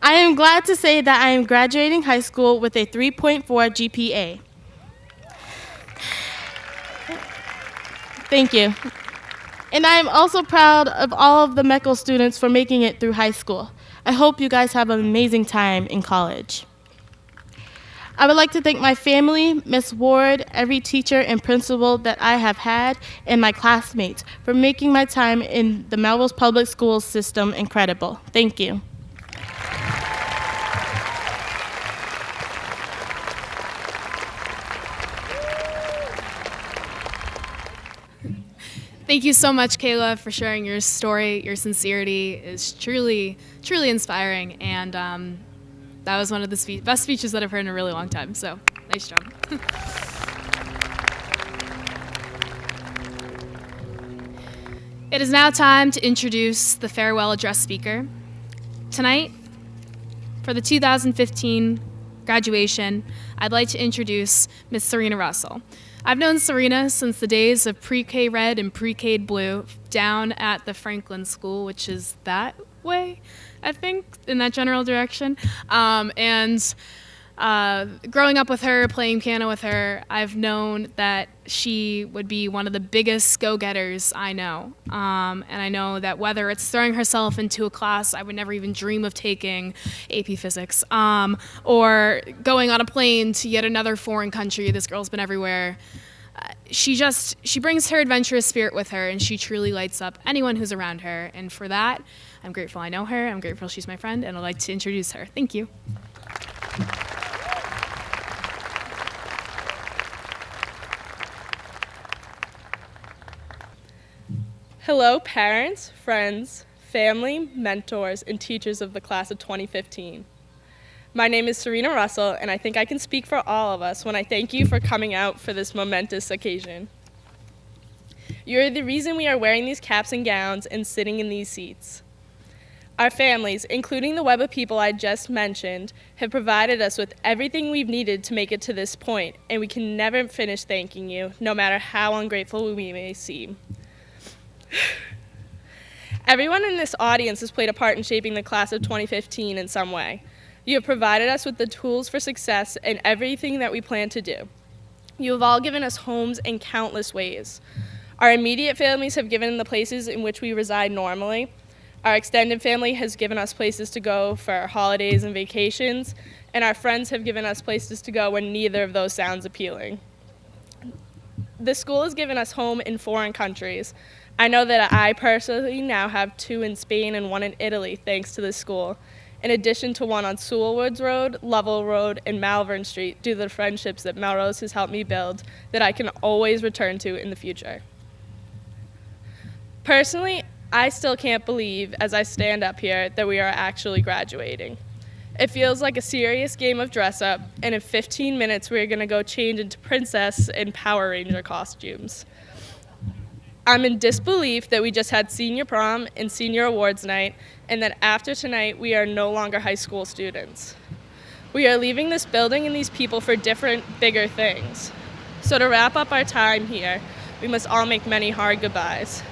Speaker 11: I am glad to say that I am graduating high school with a 3.4 GPA. Thank you. And I am also proud of all of the METCO students for making it through high school. I hope you guys have an amazing time in college. I would like to thank my family, Miss Ward, every teacher and principal that I have had, and my classmates for making my time in the Melrose Public Schools system incredible. Thank you.
Speaker 1: Thank you so much, Kayla, for sharing your story. Your sincerity is truly, truly inspiring, and that was one of the best speeches that I've heard in a really long time, so nice job. It is now time to introduce the farewell address speaker. Tonight, for the 2015 graduation, I'd like to introduce Ms. Serena Russell. I've known Serena since the days of pre-K Red and pre-K Blue down at the Franklin School, which is that way, I think, in that general direction. Growing up with her, playing piano with her, I've known that she would be one of the biggest go-getters I know. And I know that whether it's throwing herself into a class I would never even dream of taking, AP Physics, or going on a plane to yet another foreign country, this girl's been everywhere. She brings her adventurous spirit with her, and she truly lights up anyone who's around her. And for that, I'm grateful I know her, I'm grateful she's my friend, and I'd like to introduce her. Thank you.
Speaker 12: Hello, parents, friends, family, mentors, and teachers of the class of 2015. My name is Serena Russell, and I think I can speak for all of us when I thank you for coming out for this momentous occasion. You're the reason we are wearing these caps and gowns and sitting in these seats. Our families, including the web of people I just mentioned, have provided us with everything we've needed to make it to this point, and we can never finish thanking you, no matter how ungrateful we may seem. Everyone in this audience has played a part in shaping the class of 2015 in some way. You have provided us with the tools for success in everything that we plan to do. You have all given us homes in countless ways. Our immediate families have given the places in which we reside normally. Our extended family has given us places to go for holidays and vacations, and our friends have given us places to go when neither of those sounds appealing. The school has given us home in foreign countries. I know that I personally now have 2 in Spain and 1 in Italy thanks to this school, in addition to 1 on Sewellwoods Road, Lovell Road, and Malvern Street due to the friendships that Melrose has helped me build that I can always return to in the future. Personally, I still can't believe, as I stand up here, that we are actually graduating. It feels like a serious game of dress-up, and in 15 minutes we are going to go change into princess and Power Ranger costumes. I'm in disbelief that we just had senior prom and senior awards night, and that after tonight we are no longer high school students. We are leaving this building and these people for different, bigger things. So to wrap up our time here, we must all make many hard goodbyes.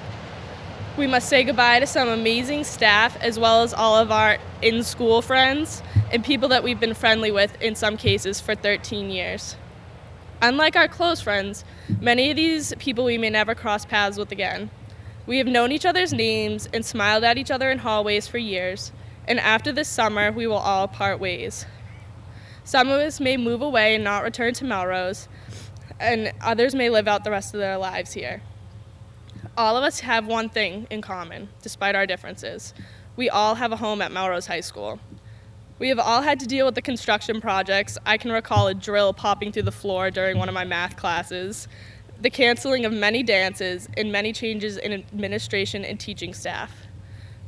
Speaker 12: We must say goodbye to some amazing staff, as well as all of our in-school friends and people that we've been friendly with, in some cases, for 13 years. Unlike our close friends, many of these people we may never cross paths with again. We have known each other's names and smiled at each other in hallways for years, and after this summer, we will all part ways. Some of us may move away and not return to Melrose, and others may live out the rest of their lives here. All of us have one thing in common, despite our differences. We all have a home at Melrose High School. We have all had to deal with the construction projects. I can recall a drill popping through the floor during one of my math classes, the canceling of many dances, and many changes in administration and teaching staff.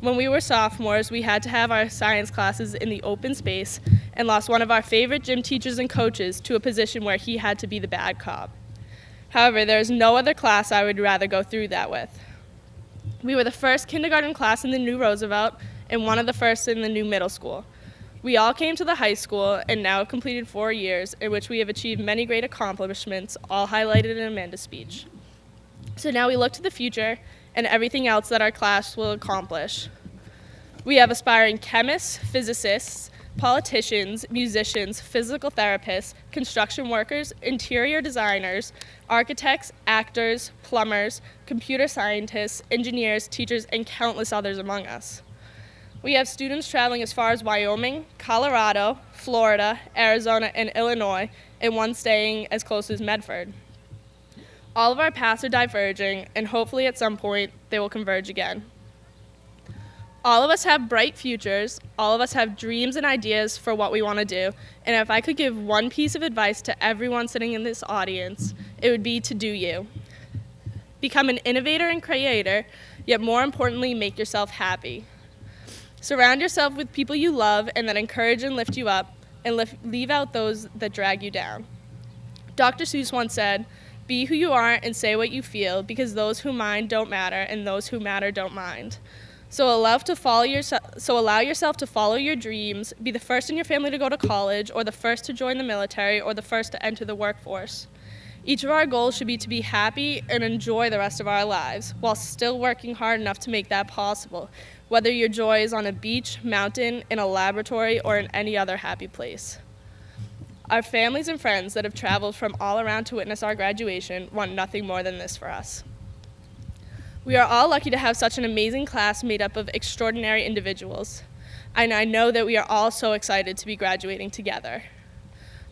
Speaker 12: When we were sophomores, we had to have our science classes in the open space and lost one of our favorite gym teachers and coaches to a position where he had to be the bad cop. However, there is no other class I would rather go through that with. We were the first kindergarten class in the new Roosevelt and one of the first in the new middle school. We all came to the high school and now have completed 4 years in which we have achieved many great accomplishments, all highlighted in Amanda's speech. So now we look to the future and everything else that our class will accomplish. We have aspiring chemists, physicists, politicians, musicians, physical therapists, construction workers, interior designers, architects, actors, plumbers, computer scientists, engineers, teachers, and countless others among us. We have students traveling as far as Wyoming, Colorado, Florida, Arizona, and Illinois, and one staying as close as Medford. All of our paths are diverging, and hopefully at some point they will converge again. All of us have bright futures, all of us have dreams and ideas for what we want to do, and if I could give one piece of advice to everyone sitting in this audience, it would be to do you. Become an innovator and creator, yet more importantly, make yourself happy. Surround yourself with people you love and that encourage and lift you up, and leave out those that drag you down. Dr. Seuss once said, "Be who you are and say what you feel, because those who mind don't matter, and those who matter don't mind." So allow yourself to follow your dreams, be the first in your family to go to college, or the first to join the military, or the first to enter the workforce. Each of our goals should be to be happy and enjoy the rest of our lives, while still working hard enough to make that possible, whether your joy is on a beach, mountain, in a laboratory, or in any other happy place. Our families and friends that have traveled from all around to witness our graduation want nothing more than this for us. We are all lucky to have such an amazing class made up of extraordinary individuals, and I know that we are all so excited to be graduating together.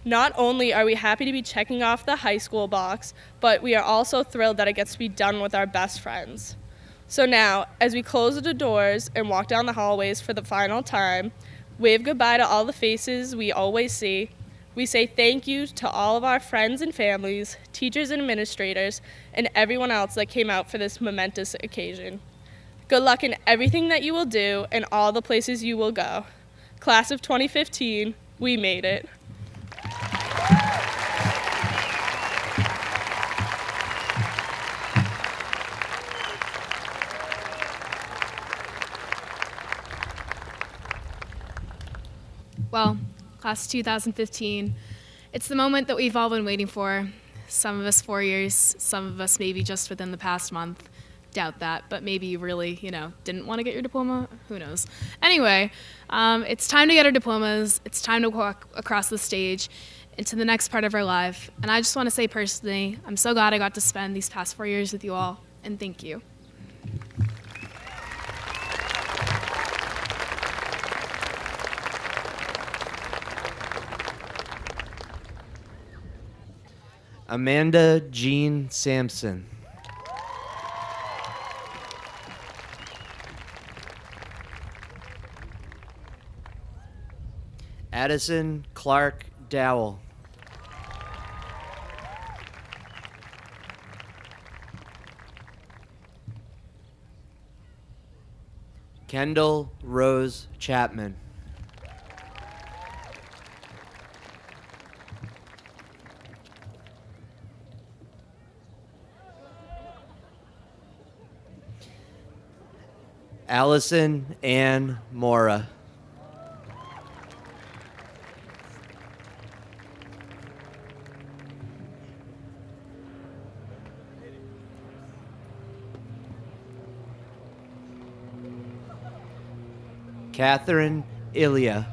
Speaker 12: Not only are we happy to be checking off the high school box, but we are also thrilled that it gets to be done with our best friends. So now, as we close the doors and walk down the hallways for the final time, wave goodbye to all the faces we always see, we say thank you to all of our friends and families, teachers and administrators, and everyone else that came out for this momentous occasion. Good luck in everything that you will do and all the places you will go. Class of 2015, we made it.
Speaker 1: Well, class 2015, it's the moment that we've all been waiting for. Some of us 4 years, some of us maybe just within the past month. Doubt that, but maybe you really, didn't want to get your diploma. Who knows? Anyway, it's time to get our diplomas. It's time to walk across the stage into the next part of our life. And I just want to say personally, I'm so glad I got to spend these past 4 years with you all. and thank you.
Speaker 13: Amanda Jean Sampson. Addison Clark Dowell. Kendall Rose Chapman. Allison Ann Mora. Catherine Ilya.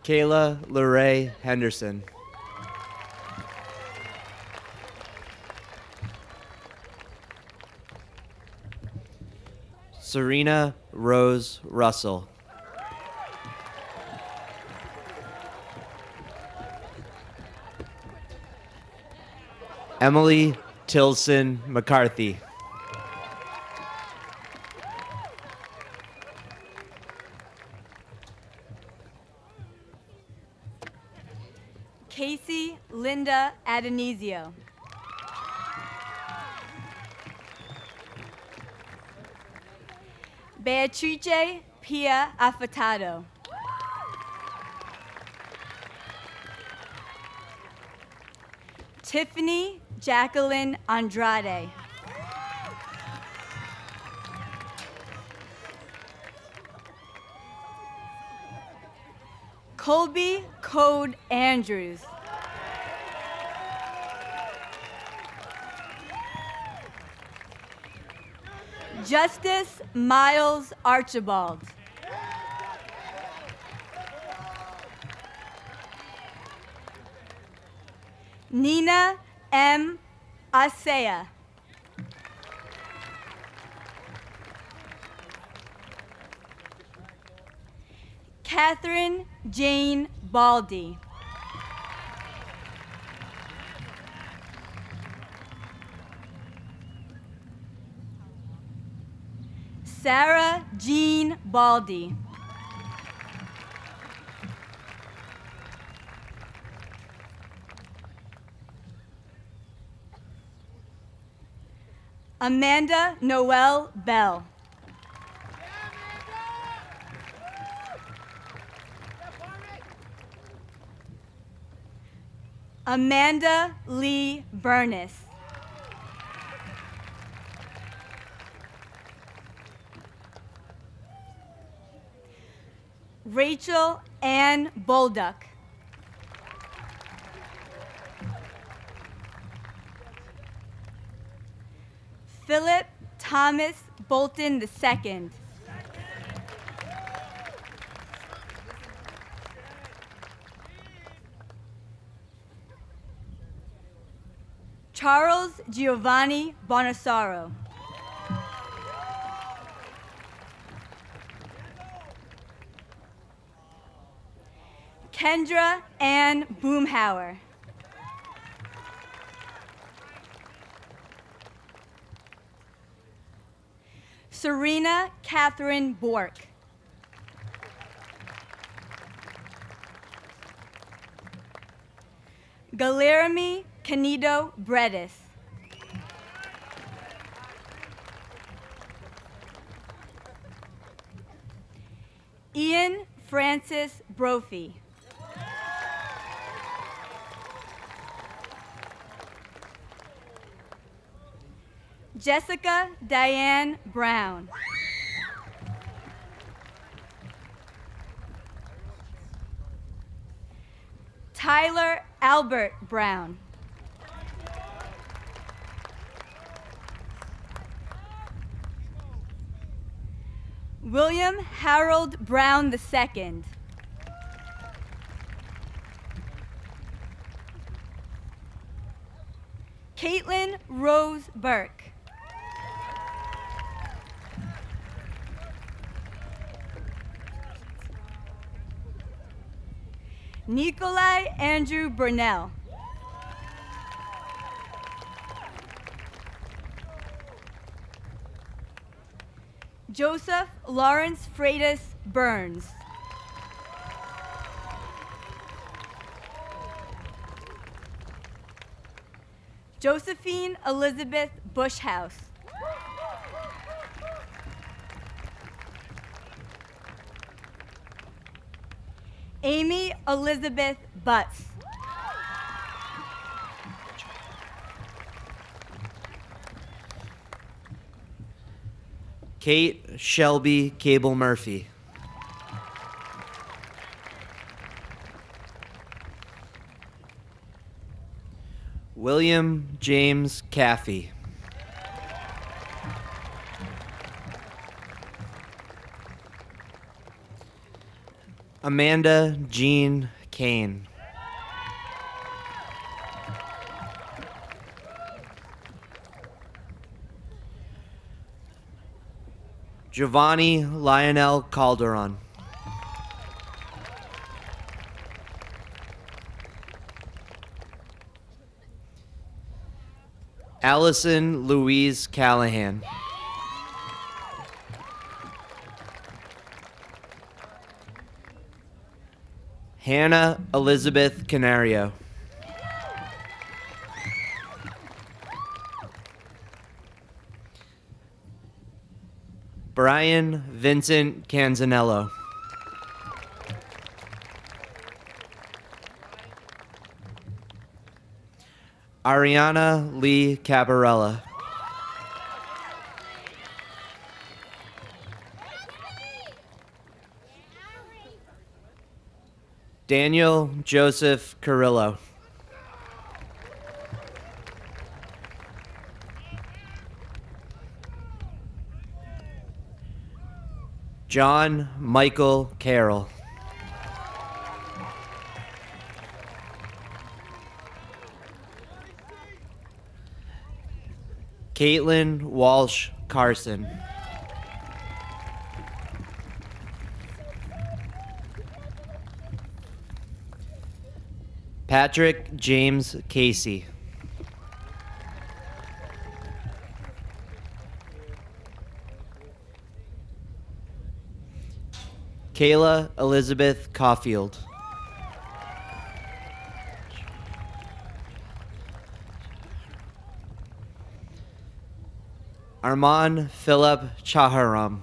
Speaker 13: Kayla Lorraine Henderson. Serena Rose Russell. Emily Tilson McCarthy.
Speaker 14: Casey Linda Adonisio. Beatrice Pia Affatado. Tiffany Jacqueline Andrade. Colby Code Andrews. Justice Miles Archibald. Nina M. Asea. Catherine Jane Baldy. Sarah Jean Baldy. Amanda Noel Bell. Amanda Lee Burness. Rachel Ann Bolduck. Philip Thomas Bolton II. Charles Giovanni Bonassaro. Kendra Ann Boomhauer. Serena Catherine Bork. Galeramy Canido Bredis. Ian Francis Brophy. Jessica Diane Brown. Tyler Albert Brown. William Harold Brown II. Caitlin Rose Burke. Nikolai Andrew Burnell. Joseph Lawrence Freitas Burns. Josephine Elizabeth Bushhouse. Amy Elizabeth Butts.
Speaker 13: Kate Shelby Cable Murphy. William James Caffey. Amanda Jean Kane. Giovanni Lionel Calderon. Allison Louise Callahan. Hannah Elizabeth Canario. Brian Vincent Canzanello. Ariana Lee Cabarella. Daniel Joseph Carrillo. John Michael Carroll. Caitlin Walsh Carson. Patrick James Casey. Kayla Elizabeth Caulfield. Armand Philip Chaharam.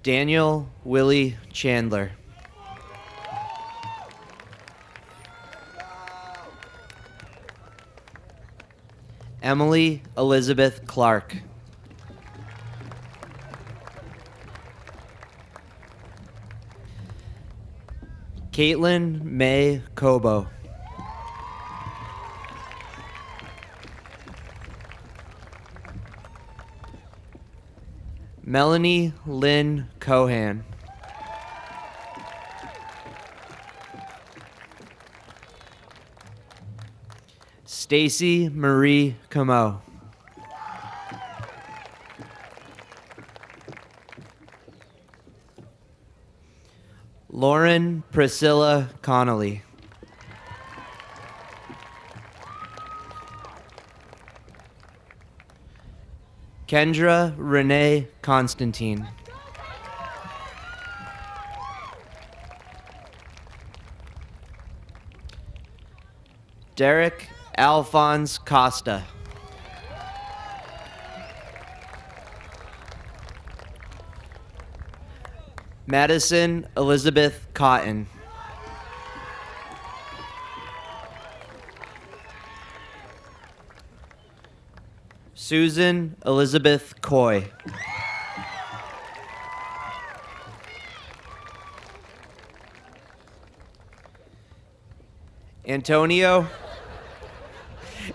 Speaker 13: Daniel Willie Chandler. Emily Elizabeth Clark. Caitlin May Cobo. Melanie Lynn Cohan. Stacy Marie Camo. Lauren Priscilla Connolly. Kendra Renee Constantine. Derek Alphonse Costa. Madison Elizabeth Cotton. Susan Elizabeth Coy.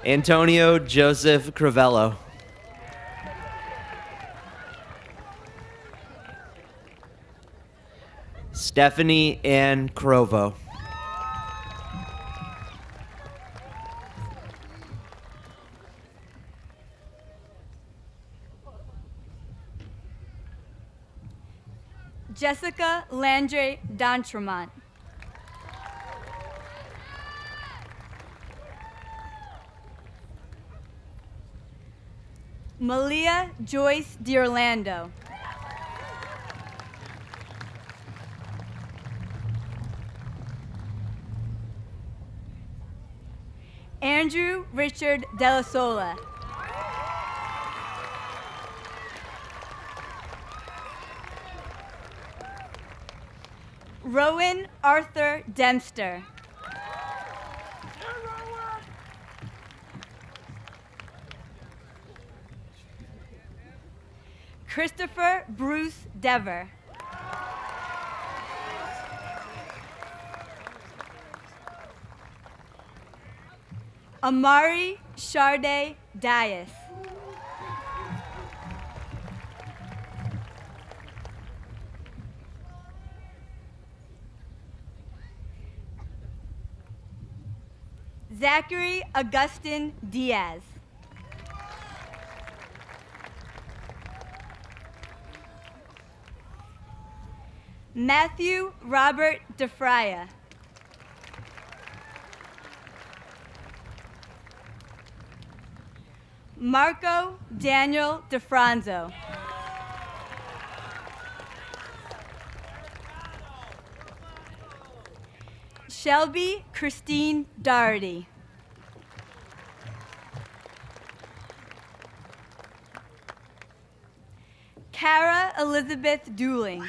Speaker 13: Antonio Joseph Crivello. Stephanie Ann Crovo.
Speaker 14: Jessica Landry D'Entremont. Malia Joyce D'Orlando. Andrew Richard Della Sola. Rowan Arthur Dempster. Christopher Bruce Dever. Amari Sharday Dias. Zachary Augustin Diaz. Matthew Robert DeFraya. Marco Daniel DeFranzo. Shelby Christine Doherty. Kara Elizabeth Dooling.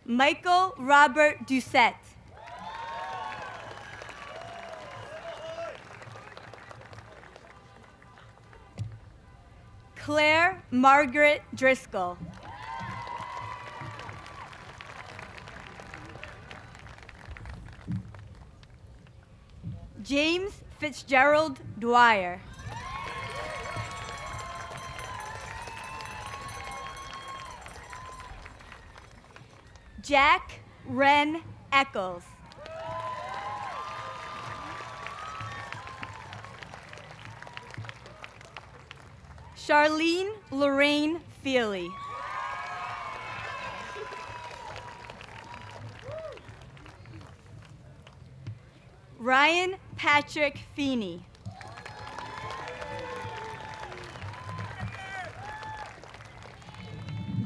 Speaker 14: Michael Robert Doucette. Claire Margaret Driscoll. James Fitzgerald Dwyer. Jack Wren Eccles. Charlene Lorraine Feely. Ryan Patrick Feeney.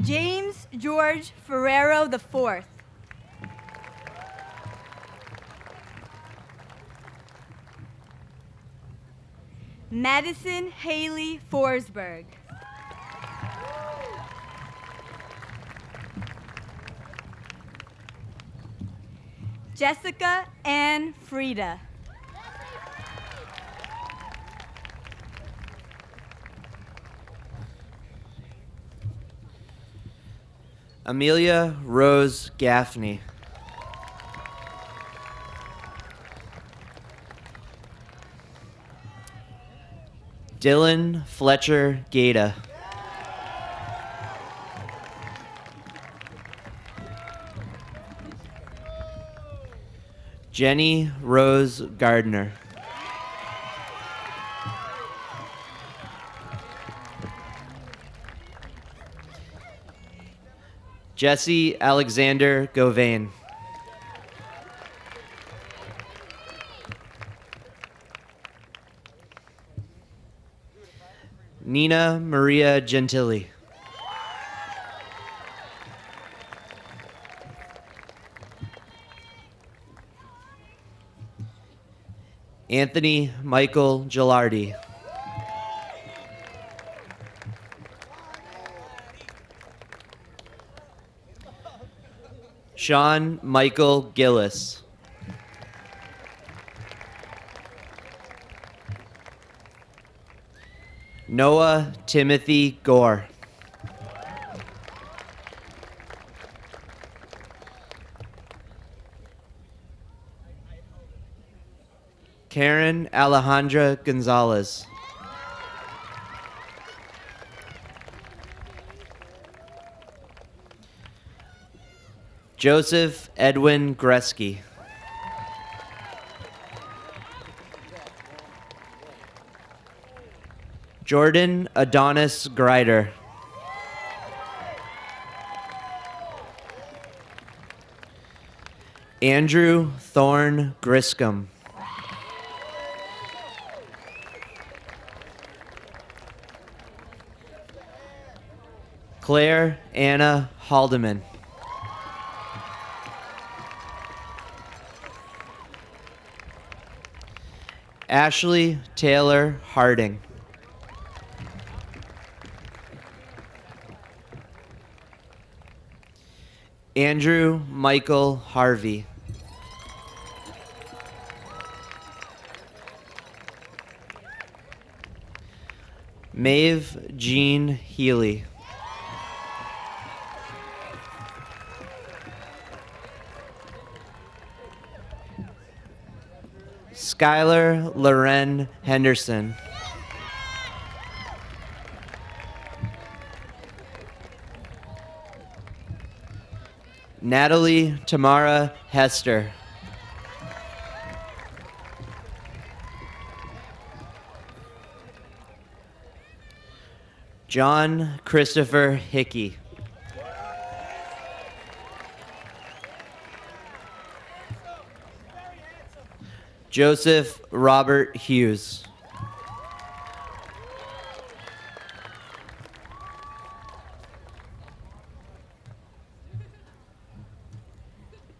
Speaker 14: James George Ferrero IV. Madison Haley Forsberg. Jessica Ann Frieda.
Speaker 13: Amelia Rose Gaffney. Dylan Fletcher Gata. Jenny Rose Gardner. Jesse Alexander Govain. Nina Maria Gentili. Anthony Michael Gilardi. Sean Michael Gillis. Noah Timothy Gore. Karen Alejandra Gonzalez. Joseph Edwin Gresky. Jordan Adonis Greider. Andrew Thorne Griscom. Claire Anna Haldeman. Ashley Taylor Harding. Andrew Michael Harvey. Maeve Jean Healy. Skylar Loren Henderson. Natalie Tamara Hester. John Christopher Hickey. Joseph Robert Hughes.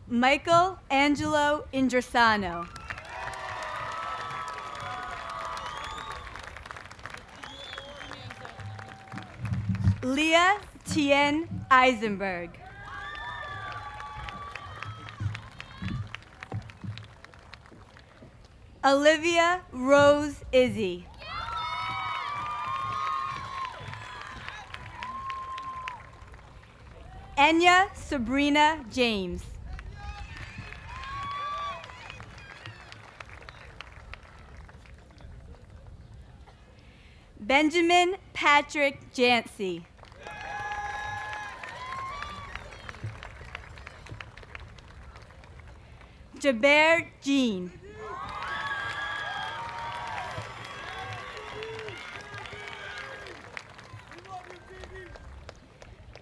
Speaker 14: Michael Angelo Indrasano. Leah Tien Eisenberg. Olivia Rose Izzy. Enya Sabrina James. Benjamin Patrick Jancy. Jaber Jean.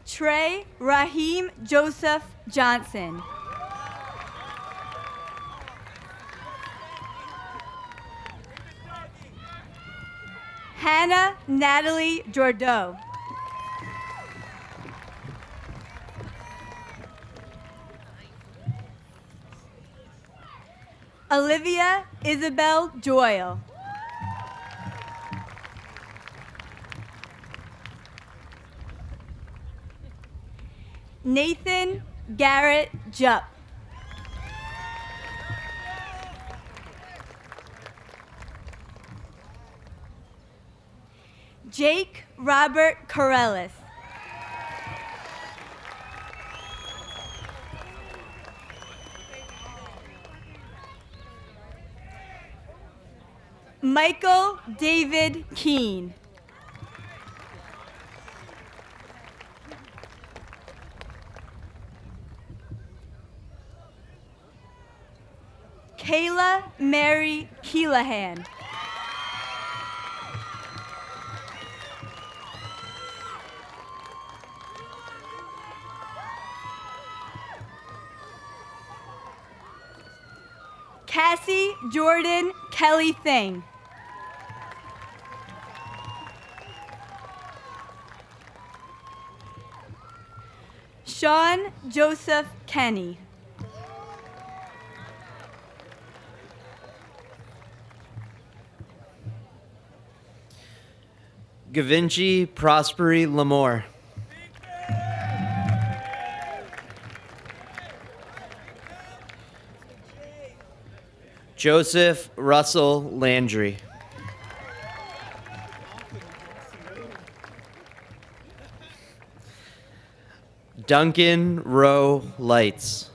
Speaker 14: Trey Raheem Joseph Johnson. Hannah Natalie Jordeau. Olivia Isabel Doyle. Nathan Garrett Jupp. Jake Robert Corellis. Michael David Keene. Kayla Mary Keelahan. Cassie Jordan Kelly Thing. Sean Joseph Kenny.
Speaker 13: Gavinci Prosperi Lamore. Joseph Russell Landry. Duncan Rowe Lights.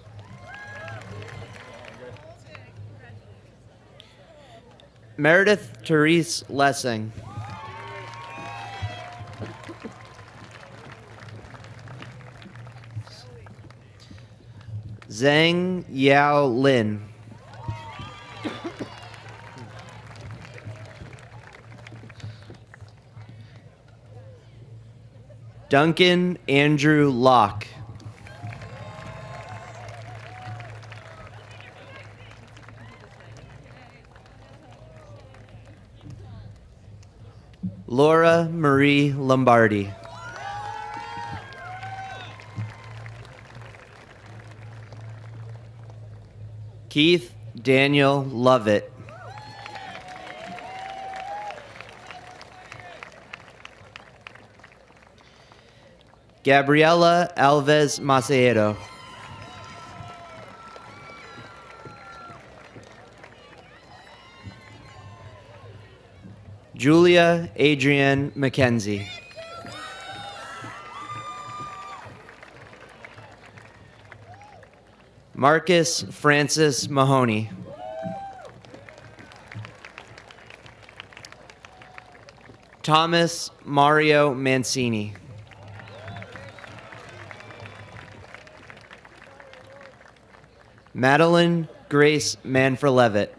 Speaker 13: Meredith Therese Lessing. Zhang Yao Lin. Duncan Andrew Locke. Laura Marie Lombardi. Keith Daniel Lovett. Gabriela Alves Macedo. Julia Adrienne McKenzie. Marcus Francis Mahoney. Thomas Mario Mancini. Madeline Grace Manfrelevitt.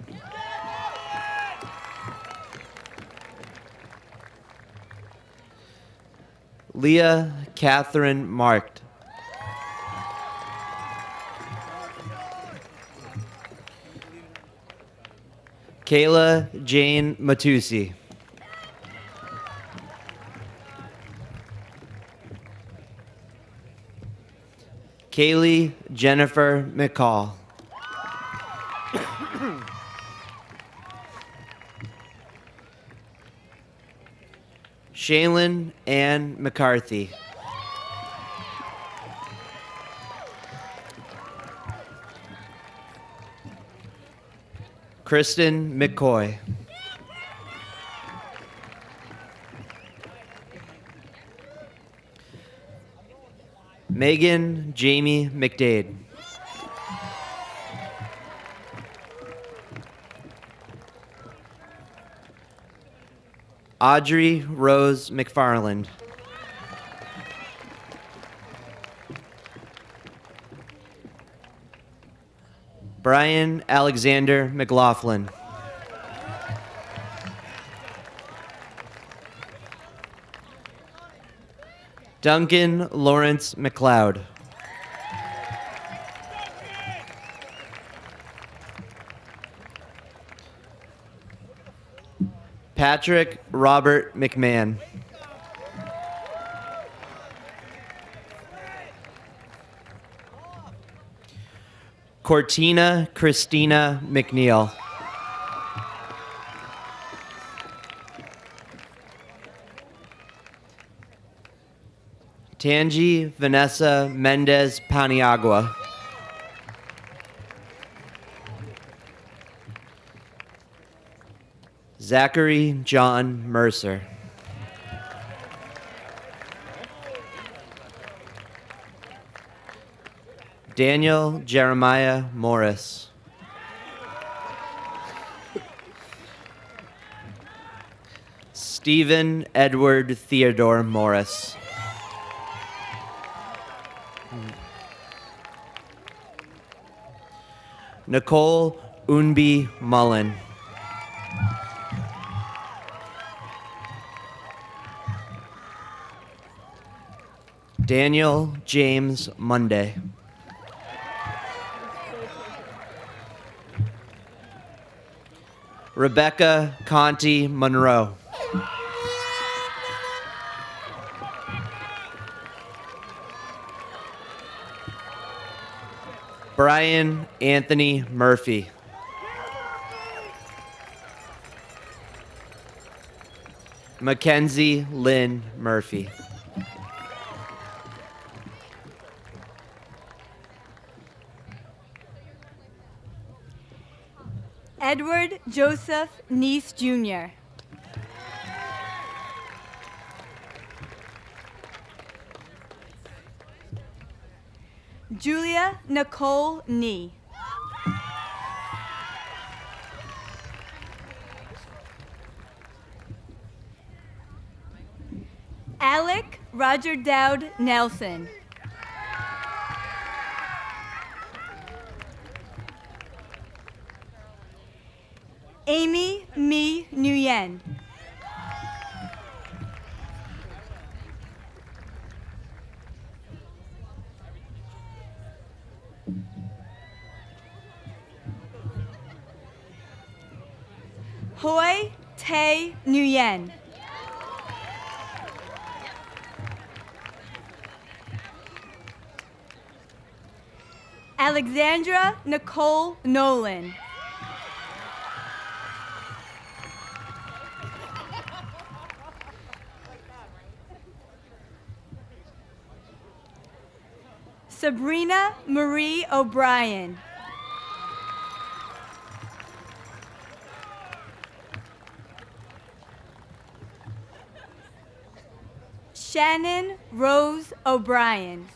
Speaker 13: Leah Catherine Marked. Kayla Jane Matusi. Kaylee Jennifer McCall. Shaylin Ann McCarthy. Kristen McCoy. Megan Jamie McDade. Audrey Rose McFarland. Brian Alexander McLaughlin. Duncan Lawrence McLeod. Patrick Robert McMahon. Cortina Christina McNeil. Tangi Vanessa Mendez Paniagua. Zachary John Mercer. Daniel Jeremiah Morris. Stephen Edward Theodore Morris. Nicole Unbi Mullen. Daniel James Monday. Rebecca Conti Monroe. Brian Anthony Murphy. Mackenzie Lynn Murphy.
Speaker 14: Edward Joseph Neese Jr. Julia Nicole Nee. Alec Roger Dowd Nelson. Amy Mi Nguyen. Hoi Tae Nguyen. Alexandra Nicole Nolan. Sabrina Marie O'Brien. Shannon Rose O'Brien.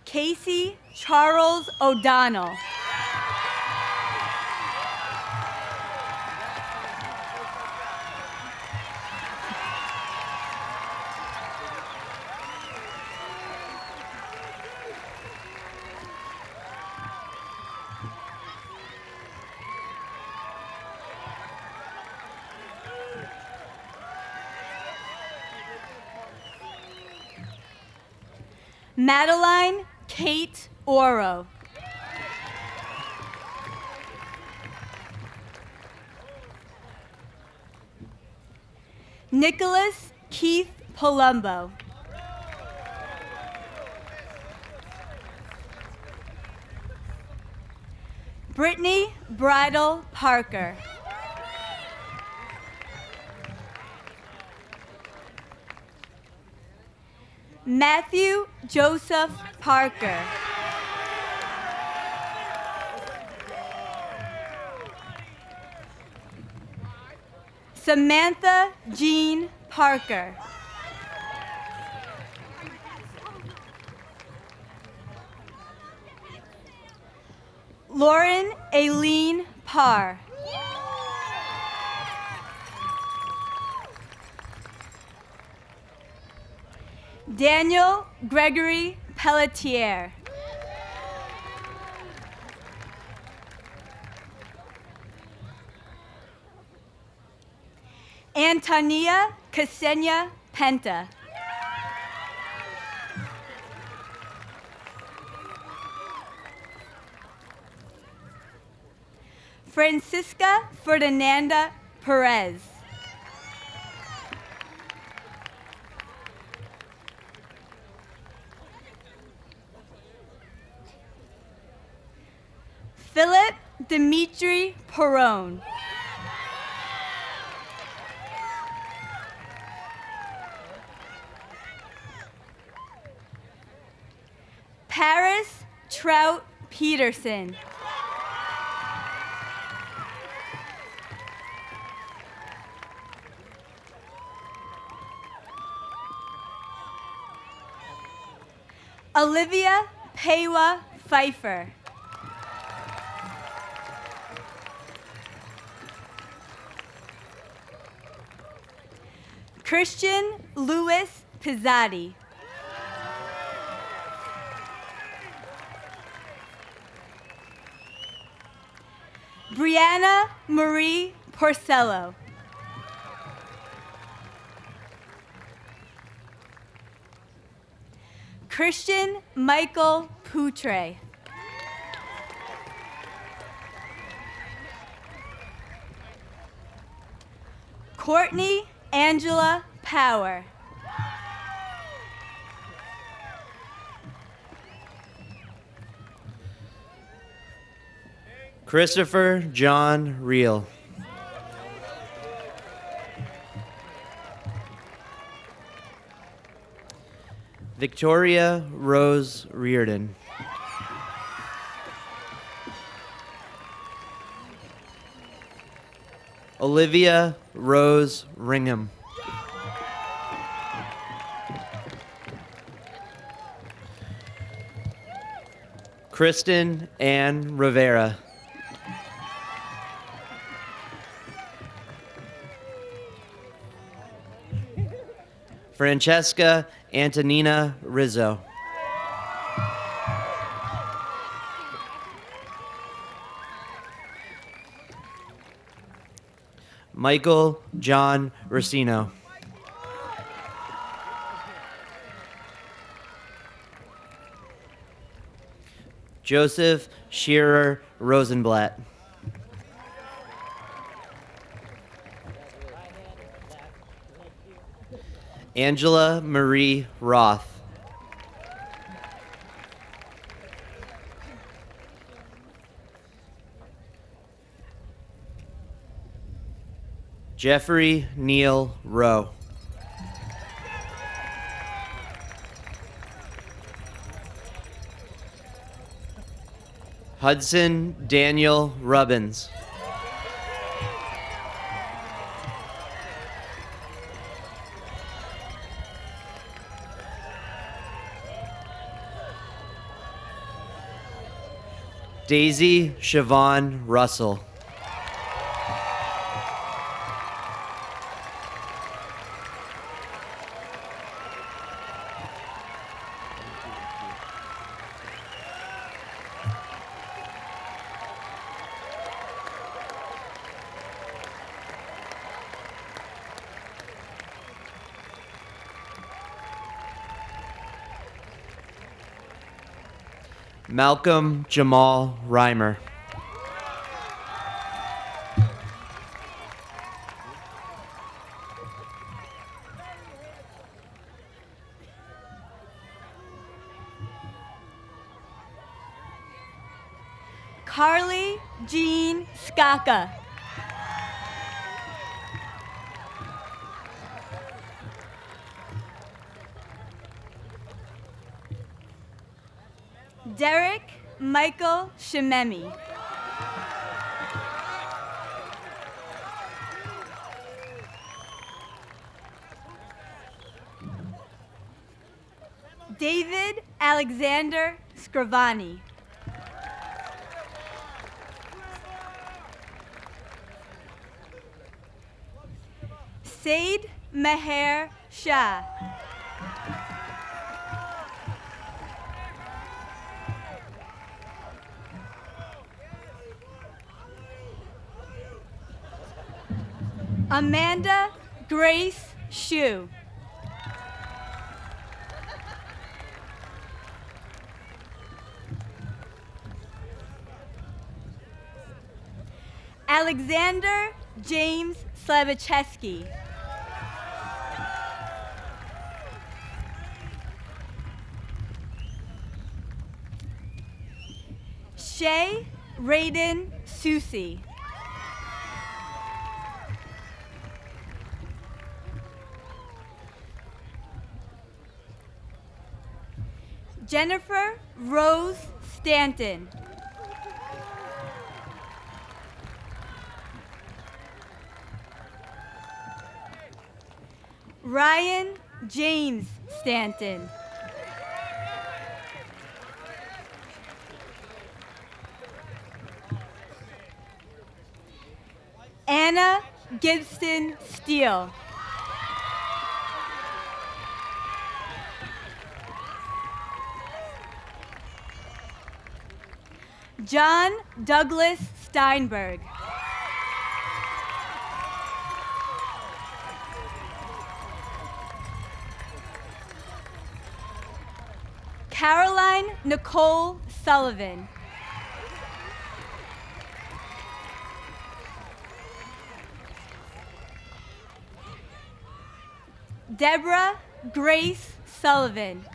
Speaker 14: Casey Charles O'Donnell. Madeline Kate Oro. Nicholas Keith Palumbo. Brittany Bridal Parker. Matthew Joseph Parker. Samantha Jean Parker. Lauren Aileen Parr. Daniel Gregory Pelletier. Antonia Ksenia Penta. Francisca Ferdinanda Perez. Philip Dimitri Perone. Paris Trout Peterson. Olivia Paywa Pfeiffer. Christian Louis Pizzotti. Brianna Marie Porcello. Christian Michael Poutre. Courtney Angela Power.
Speaker 13: Christopher John Reel. Victoria Rose Reardon. Olivia Rose Ringham. Kristen Ann Rivera. Francesca Antonina Rizzo. Michael John Racino. Joseph Shearer Rosenblatt. Angela Marie Roth. Jeffrey Neal Rowe. Hudson Daniel Rubbins. Daisy Siobhan Russell. Malcolm Jamal Reimer.
Speaker 14: Carly Jean Skaka. Derek Michael Shimemi. David Alexander Scrivani. Said Meher Shah. Amanda Grace Shue. Alexander James Slavicheski. Shay Raiden Susi. Jennifer Rose Stanton. Ryan James Stanton. Anna Gibson Steele. John Douglas Steinberg. Caroline Nicole Sullivan. Deborah Grace Sullivan.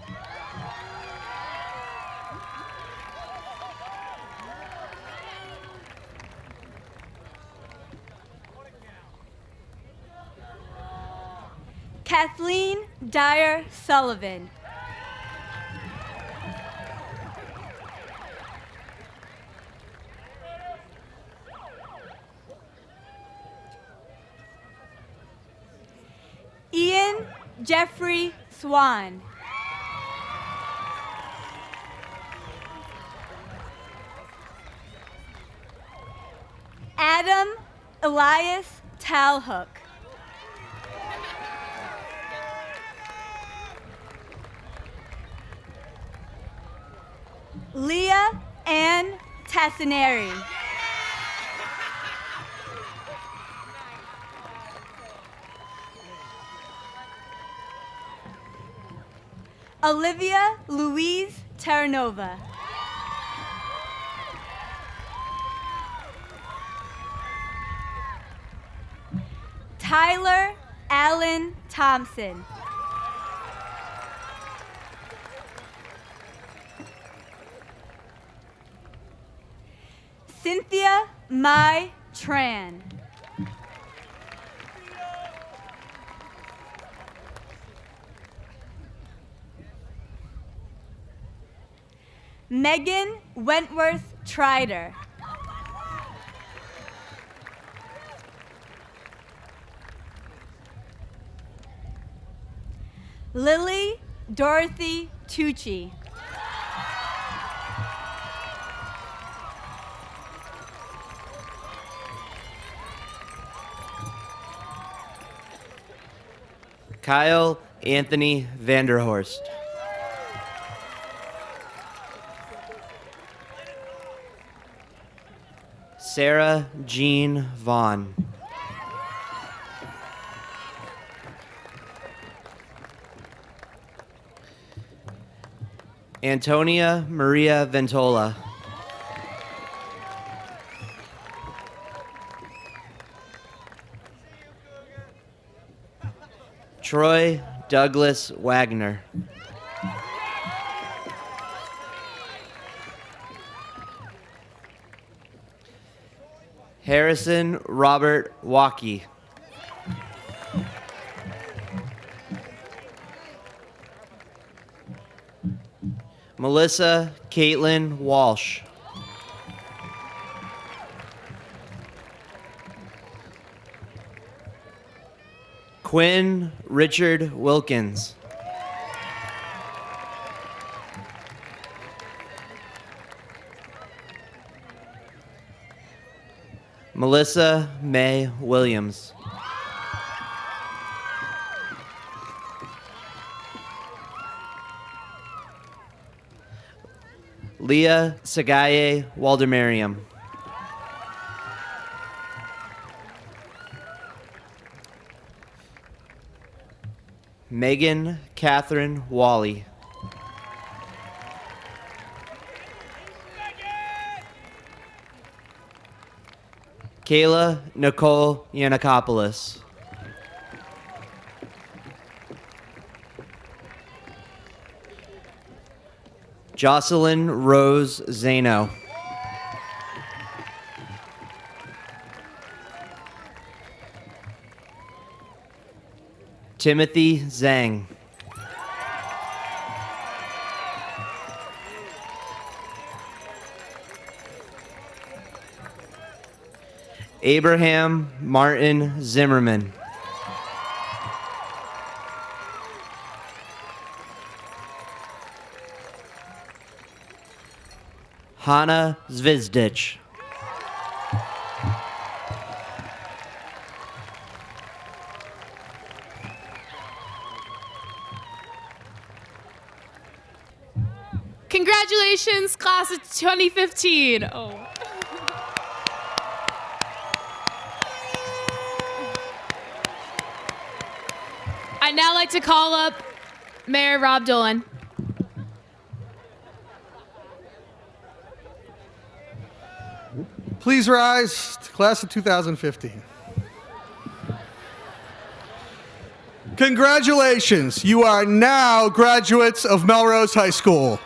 Speaker 14: Kathleen Dyer Sullivan. Ian Jeffrey Swan. Adam Elias Talhook. Leah Ann Tassinari. Olivia Louise Terranova. Tyler Allen Thompson. Cynthia Mai Tran. Megan Wentworth Trider. Lily Dorothy Tucci.
Speaker 13: Kyle Anthony Vanderhorst. Sarah Jean Vaughn. Antonia Maria Ventola. Troy Douglas Wagner. Harrison Robert Waukee. Melissa Caitlin Walsh. Quinn Richard Wilkins. Melissa May Williams. Leah Sagaye Waldemariam. Megan Catherine Wally. Kayla Nicole Yanakopoulos. Jocelyn Rose Zano. Timothy Zhang. Abraham Martin Zimmerman. Hannah Zvizdich.
Speaker 1: Congratulations, class of 2015. Oh. I'd now like to call up Mayor Rob Dolan.
Speaker 15: Please rise, class of 2015. Congratulations, you are now graduates of Melrose High School.